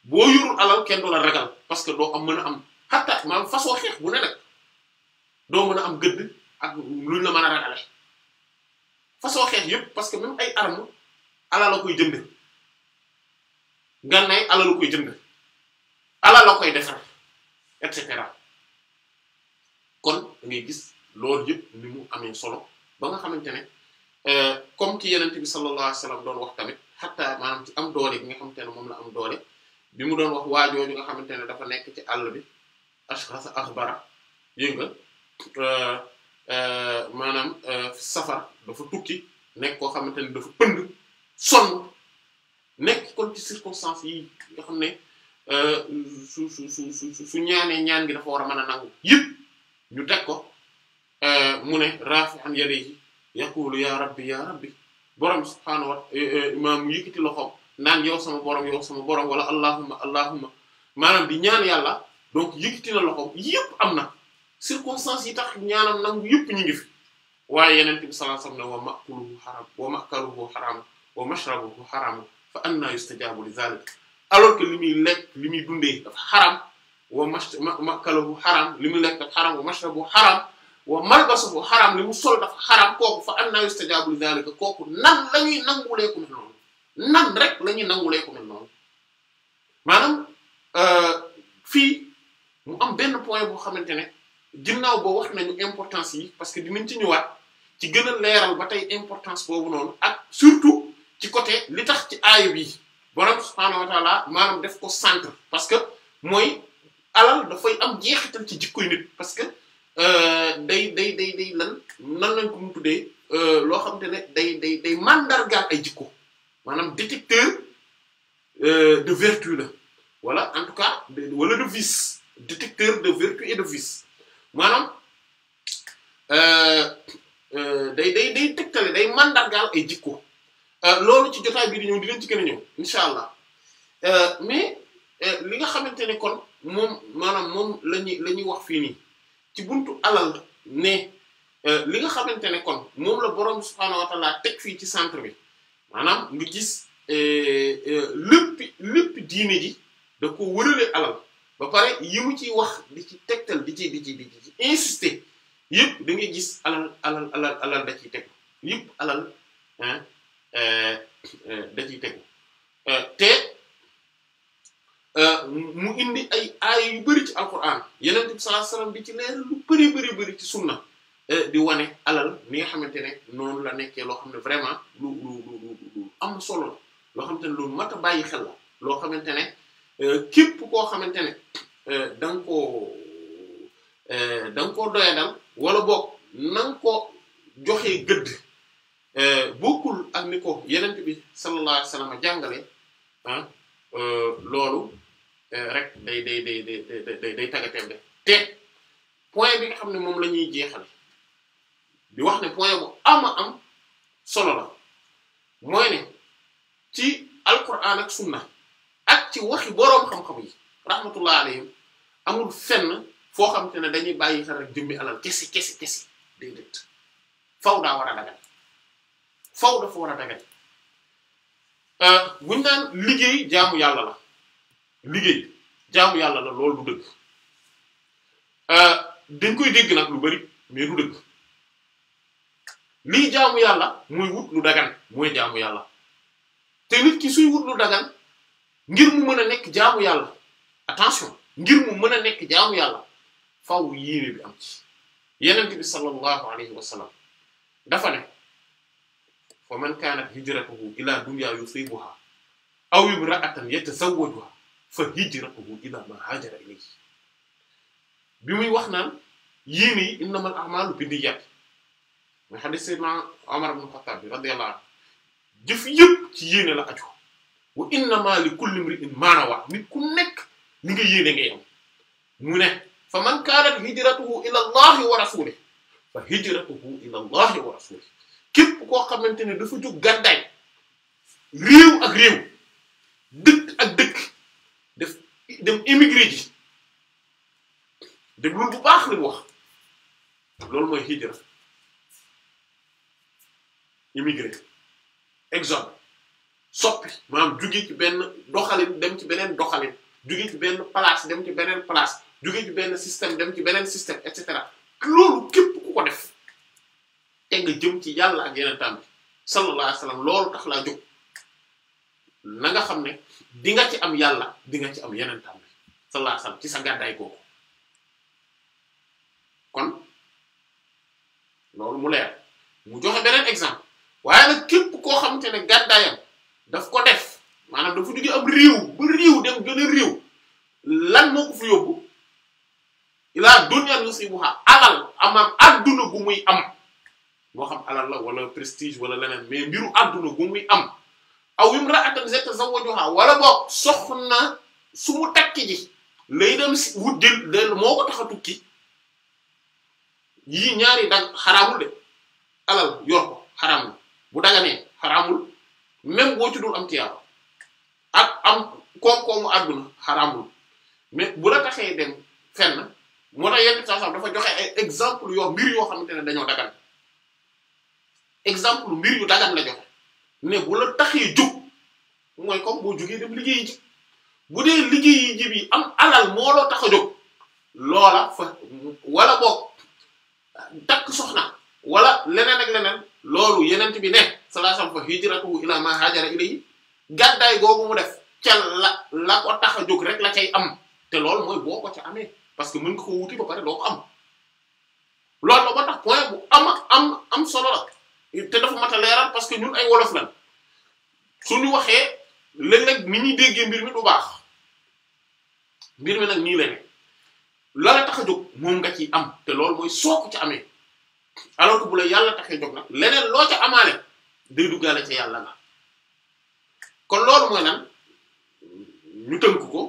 boo yorul alal kenn du la ragal parce que doo am mën a am xattaa maanaam façon xeex bu ne nag doo mën a am gëdd ak luñ la mën a ragale façon xeex yëpp parce que même ay armes alal la koy jënd ngànnaay alal la koy jënd alal la koy defar et cetera kon da ngay gis loolu yëpp ni mu amee solo ba nga xamante ne comme ci yenente bi sallallahu alayhi wasallam doon wax tamit xataa maanaam ci am doole bi nga xamante ne moom la am doole bi mu doon wax waajooju nga xamante ne dafa nekk ci àll bi ashkhasa akhbara yëg nga maanaam safar dafa tukki nekk koo xamante ne dafa pënd sonn nekk kon ci circonstances yi nga xam ne su ñaanee ñaan gi dafa war a mën a nangu yëpp ñu teg ko mu ne rafi'an yadayhi yaqulu ya rabbi borom subhaanahu wa maanaam yëkkati loxoom naan yow sama borom wala allahumma maanaam di ñaan yàlla donc yëkkati na loxoom yëpp am na circonstances yi tax ñaanam nangu yëpp ñu ngi fi waaye Yonent bi sallallahu alayhi wa sallam ne wa ma'kuluhu haram wa ma'kaluhu haram wa mashrabuhu haram fa anna yustajabu li zalik alors que li muy lekk li muy dundee dafa xaram wa ma'kaluhu haram li muy lekk dafa xaram wa mashrabuhu haram wa malbasuhu haram li mu sol dafa xaram kooku fa anna yustajabu li zalika kooku nan la ñuy nangulee ku mel noonu nan rek la ñuy nangulee ku mel noonu maanaam fii mu am benn point boo xamante ne ginnaaw boo wax nañu importance yi parce que dinañ ci ñëwaat ci gën a leeral ba tey importance boobu noonu ak surtout ci côté li tax ci aaya bi borom subhaanahu wa ta'ala maanaam def ko centre parce que mooy alal dafay am jeexital ci jikkoy nit parce que day nan lañ ko mu tuddee loo xamante ne day mandargaal ay jikko maanaam détecteur de vertu la wala en tout cas wala de vice détecteur de vertu et de vice maanaam day tegtale day mandargaal ay jikko loolu ci jotaay bii di ñëw dinañ ci gën a ñëw incha allah mais li nga xamante ne kon moom la ñuy wax fii nii ci buntu alal ne li nga xamante ne kon moom la borom subhaanahu wa ta'ala teg fii ci centre bi maanaam nga gis lépp diine ji da ko wërale alal ba pare yi mu ciy wax di ci tegtal di ci insister yëpp da ngay gis alal da ciy tegu yëpp alal da ciy tegu te mu indi ay aaya yu bari ci alquran Yonent bi sallallahu alayhi wasallam di ci leer lu bari ci sunna di wane alal ni nga xamante ne noonu la nekkee loo xam ne vraiment lu am solo la loo xamante ne loolu mat a bàyyi xel la loo xamante ne képp koo xamante ne da nga koo doyadal wala boog na nga ko joxee gëdd bokkul ak ni ko Yonent bi sallallahu alayhi wasallam jàngale loolu rek day taggatémbe te point bi nga xam ne moom la ñuy jeexal di wax ne point bu am solo la mooy ne ci alquran ak sunna ak ci waxi boroom xam-xam yi rahmatullah alayhim amul fenn foo xamante ne dañuy bàyyi xel rek jëmmi alal kesi déedéet faw daa war a dagal faw dafa war a dagal buñ naan liggéey jaamu yàlla la loolu du dëgg dañ koy dégg nag lu bari mais du dëgg lii jaamu yàlla mooy wut lu dagan mooy jaamu yàlla te nit ki suy wut lu dagan ngir mu mën a nekk jaamu yàlla attention ngir mu mën a nekk jaamu yàlla faaw yéene bi am ci Yonent bi sallallahu alayhi wa sallam dafa ne fa man kaanat hijratuhu ila dunya yusibuha aw imra'atan yatazawwajuha fa hijratuhu ila ma hajara ilayhi bi muy wax naan yéene yi innamal a'malu binniyat mooy hadith sayyidina Umar ibn Khattab radiyallahu anhu jëf yëpp ci yéene la aju wa innama li kulli imri'in ma nawa nit ku nekk li nga yéene ngay am mu ne fa man kaanat hijratuhu ila allahi wa rasulihi fa hijratuhu ila allahi wa rasulihi képp koo xamante ne dafa jóg gàddaay réew ak réew dëkk ak dëkk dem émigré ji déglu bu baax li mu wax loolu mooy hijra immigré exode soppi maanaam jóge ci benn doxalin dem ci beneen doxalin jóge ci benn place dem ci beneen place jóge ci benn système dem ci beneen système et cetera loolu képp ku ko def te nga jëm ci yàlla ak yenentaan bi sallallahu alayhi wasallam loolu tax laa jóg na nga xam ne di nga ci am yàlla di nga ci am yenentaan bi sallallahu alayhi wasallam ci sa gàddaay googu kon loolu mu leer mu joxe beneen exemple waaye nag képp koo xamante ne gàddaayam daf ko def maanaam dafa jóge am réew ba réew dem gën a réew lan moo ko fi yóbbu ilaa dunyan yusibuha alal amam adduna gu muy am moo xam alal la wala prestige wala leneen mais mbiru adduna gu muy am aw imra'atan yatazawwajuha wala boog soxna su mu takki ji lay dem si wut jël moo ko tax a tukki yii ñaari dag xaraamul de alal yor ko xaraamul bu daganee xaraamul même boo ci dul am tiyaaba ak am koom-koomu adduna xaraamul mais bu la taxee dem fenn moo tax yenn saa dafa joxe ay exemple yoo mbir yoo xamante ne dañoo dagan exemple mbir yu dagan la joxe ne bu la taxee jóg mooy comme boo jógee dem liggéeyi ji bu dee liggéeyi ji bi am alal moo loo tax a jóg loola fa wala boog takk soxna wala leneen ak leneen loolu yenent bi ne sallallahu alayhi wasallam fa hijratuhu ila ma hajara ilayhi gàddaay googu mu def ca la ko tax a jóg rek la cay am te loolu mooy boo ko ca amee parce que mën nga ko wuti ba pare doo ko am loolu la ba tax point bu am solo la te dafa mat a leeral parce que ñun ay wolof lan suñu waxee léeg-léeg ni ñuy déggee mbir mi du baax mbir mi nag nii la ne la tax a jóg moom nga ciy am te loolu mooy soo ko ca amee alors que bu la yàlla taxee jóg nag leneen loo ca amaale day duggaale ca yàlla nga kon loolu mooy lan ñu tënk ko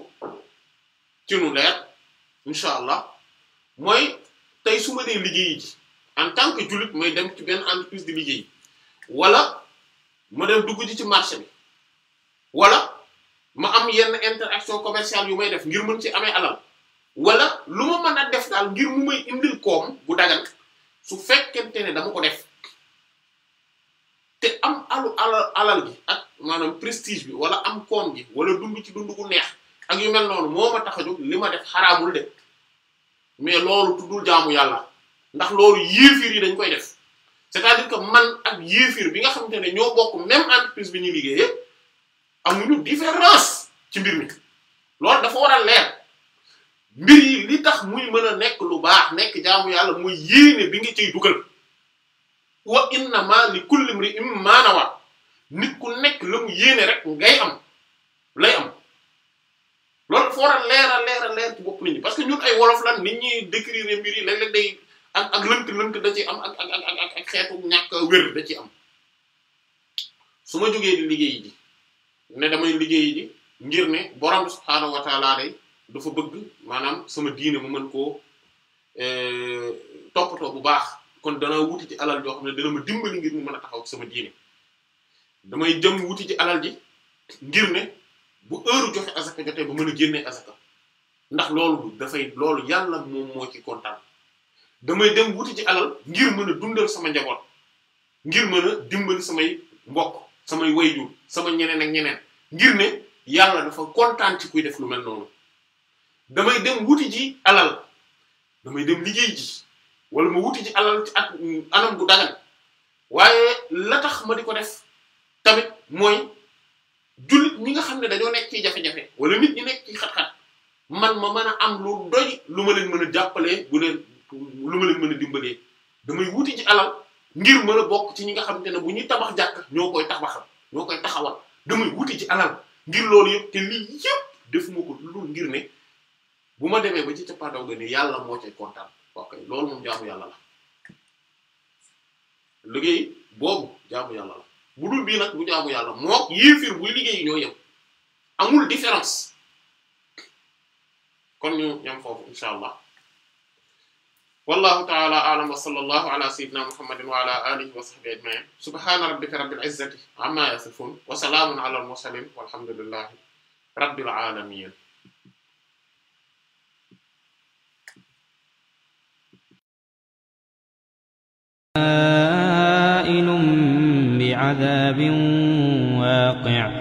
ci nu leer incha allah mooy tey su ma dee liggéeyi ji en tant que jullit may dem ci benn entreprise di liggéey wala ma dem dugg ci marché bi wala ma am yenn interaction commerciale yu may def ngir mën ci amee alal wala lu ma mën a def daal ngir mu may indil koom bu dagan su fekkente ne dama ko def te am alal gi ak maanaam prestige bi wala am koom gi wala dund ci dund gu neex ak yu mel noonu moo ma tax a jóg li ma def xaraamul de mais loolu tuddul jaamu yàlla ndax loolu yéefir yi dañ koy def c'est-à-dire que man ak yéefir bi nga xamante ne ñoo bokk même entreprise bi ñuy liggéeyee amuñu différence ci mbir mi loolu dafa war a leer mbir yi li tax muy mën a nekk lu baax nekk jaamu yàlla muy yéene bi nga ciy dugal wa innama li kulli imri'in ma nawa nit ku nekk la mu yéene rek ngay am lay am loolu dafa war a leer ci bopp nit ñi parce que ñun ay wolof lan nit ñi décrire mbir yi léeg-léeg day ak lënt da ci am ak xeetu ñàkk wér da ci am su ma jógee di liggéeyi ji ne damay liggéeyi ji ngir ne borom subhaanahu wa ta'ala day dafa bëgg maanaam sama diine mu mën koo toppatoo bu baax kon danaa wuti ci alal joo xam ne dana ma dimbali ngir mu mën a taxaw ci sama diine damay jëm wuti ci alal ji ngir ne bu heure joxe azaka jotee ba mën a génnee azaka ndax loolu yàlla moom moo ci kontaan damay dem wuti ci alal ngir mën a dundal sama njaboot ngir mën a dimbali samay mbokk samay wayjur sama ñeneen ak ñeneen ngir ne yàlla dafa kontaan ci kuy def lu mel noonu damay dem wuti ji alal damay dem liggéey ji wala ma wuti ji alal ci ak anam gu dagan waaye la tax ma di ko def tamit mooy jullit ñi nga xam ne dañoo nekk ci jafe-jafe wala nit ñi nekk ci xat-xat man ma mën a am lu doy lu ma leen mën a jàppalee lu ma leen mën a dimbalee damay wuti ci alal ngir mën a bokk ci ñi nga xamante ne bu ñuy tabax jàkk ñoo koy taxawal damay wuti ci alal ngir loolu yëpp te lii yëpp defuma ko lu ngir ne bu ma demee ba ci cappaandaw ga ne yàlla moo cay kontaan ok loolu moom jaamu yàlla la liggéey boobu jaamu yàlla la bu dul bii nag bu jaamu yàlla moo yéefir buy liggéey ñoo yem amul différence kon ñu ñam foofu insha allah wallahu ta'ala a'lam wa sallallahu ala sayyidina muhammadin wa ala alihi wa sahbihi ajma'in subhana rabbika rabbil izzati amma yasifun wa salamun ala al mursalin walhamdulillahi rabbil alamin بعذاب واقع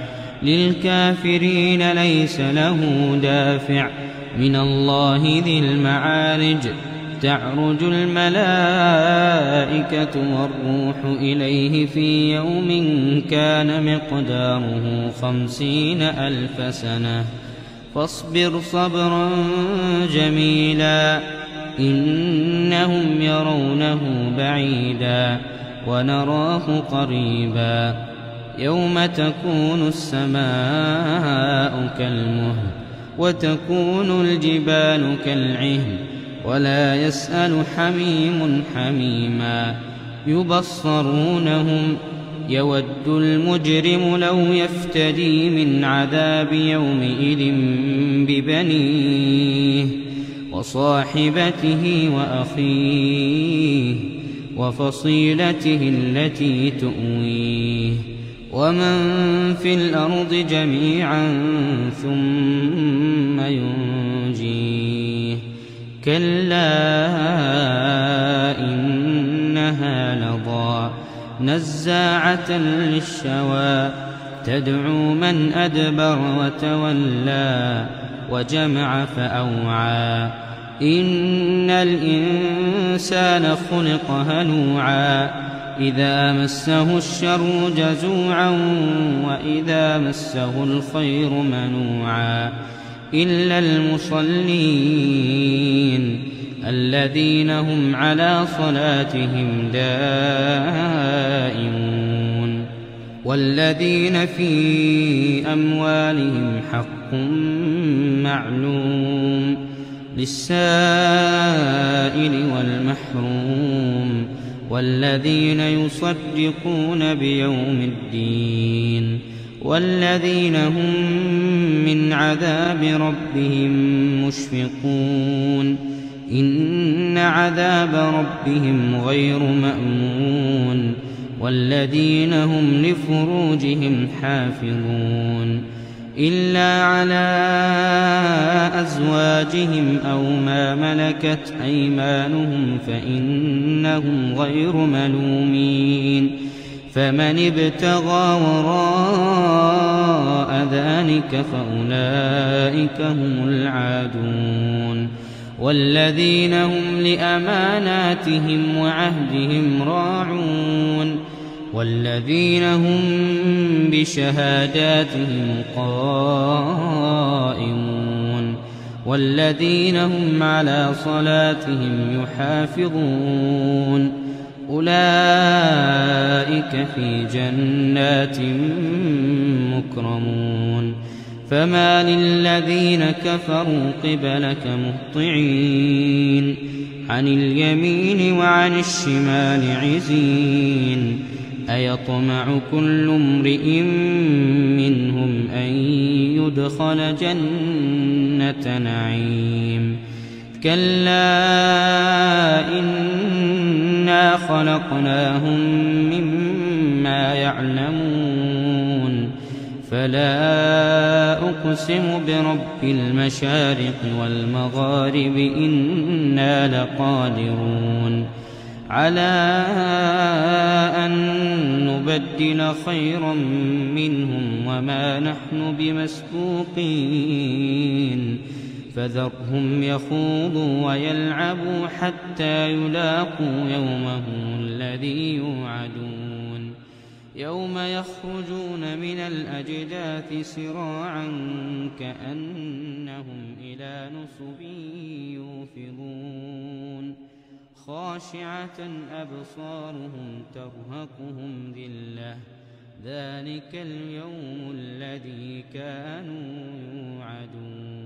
للكافرين ليس له دافع من الله ذي المعارج تعرج الملائكة والروح إليه في يوم كان مقداره 50,000 سنة فاصبر صبرا جميلا إنهم يرونه بعيدا ونراه قريبا يوم تكون السماء كالمهل وتكون الجبال كالعهن ولا يسأل حميم حميما يبصرونهم يود المجرم لو يفتدي من عذاب يومئذ ببنيه وصاحبته وأخيه وفصيلته التي تؤويه ومن في الأرض جميعا ثم ينجيه كلا إنها لظى نزاعة للشوى تدعو من أدبر وتولى وجمع فأوعى إن الإنسان خلق هلوعا إذا مسه الشر جزوعا وإذا مسه الخير منوعا إلا المصلين الذين هم على صلاتهم دائمون والذين في أموالهم حق معلوم للسائل والمحروم والذين يصدقون بيوم الدين والذين هم من عذاب ربهم مشفقون إن عذاب ربهم غير مأمون والذين هم لفروجهم حافظون إلا على أزواجهم أو ما ملكت أيمانهم فإنهم غير ملومين فمن ابتغى وراء ذلك فأولئك هم العادون والذين هم لأماناتهم وعهدهم راعون والذين هم بشهاداتهم قائمون والذين هم على صلاتهم يحافظون أولئك في جنات مكرمون فما للذين كفروا قبلك مهطعين عن اليمين وعن الشمال عزين أيطمع كل امرئ منهم أن يدخل جنة نعيم كلا إنا خلقناهم مما يعلمون فلا أقسم برب المشارق والمغارب إنا لقادرون على أن نبدل خيرا منهم وما نحن بمسبوقين فذرهم يخوضوا ويلعبوا حتى يلاقوا يومهم الذي يوعدون يوم يخرجون من الأجداث سراعا كأنهم إلى نصب يوفضون خاشعة أبصارهم ترهقهم ذلة ذلك اليوم الذي كانوا يوعدون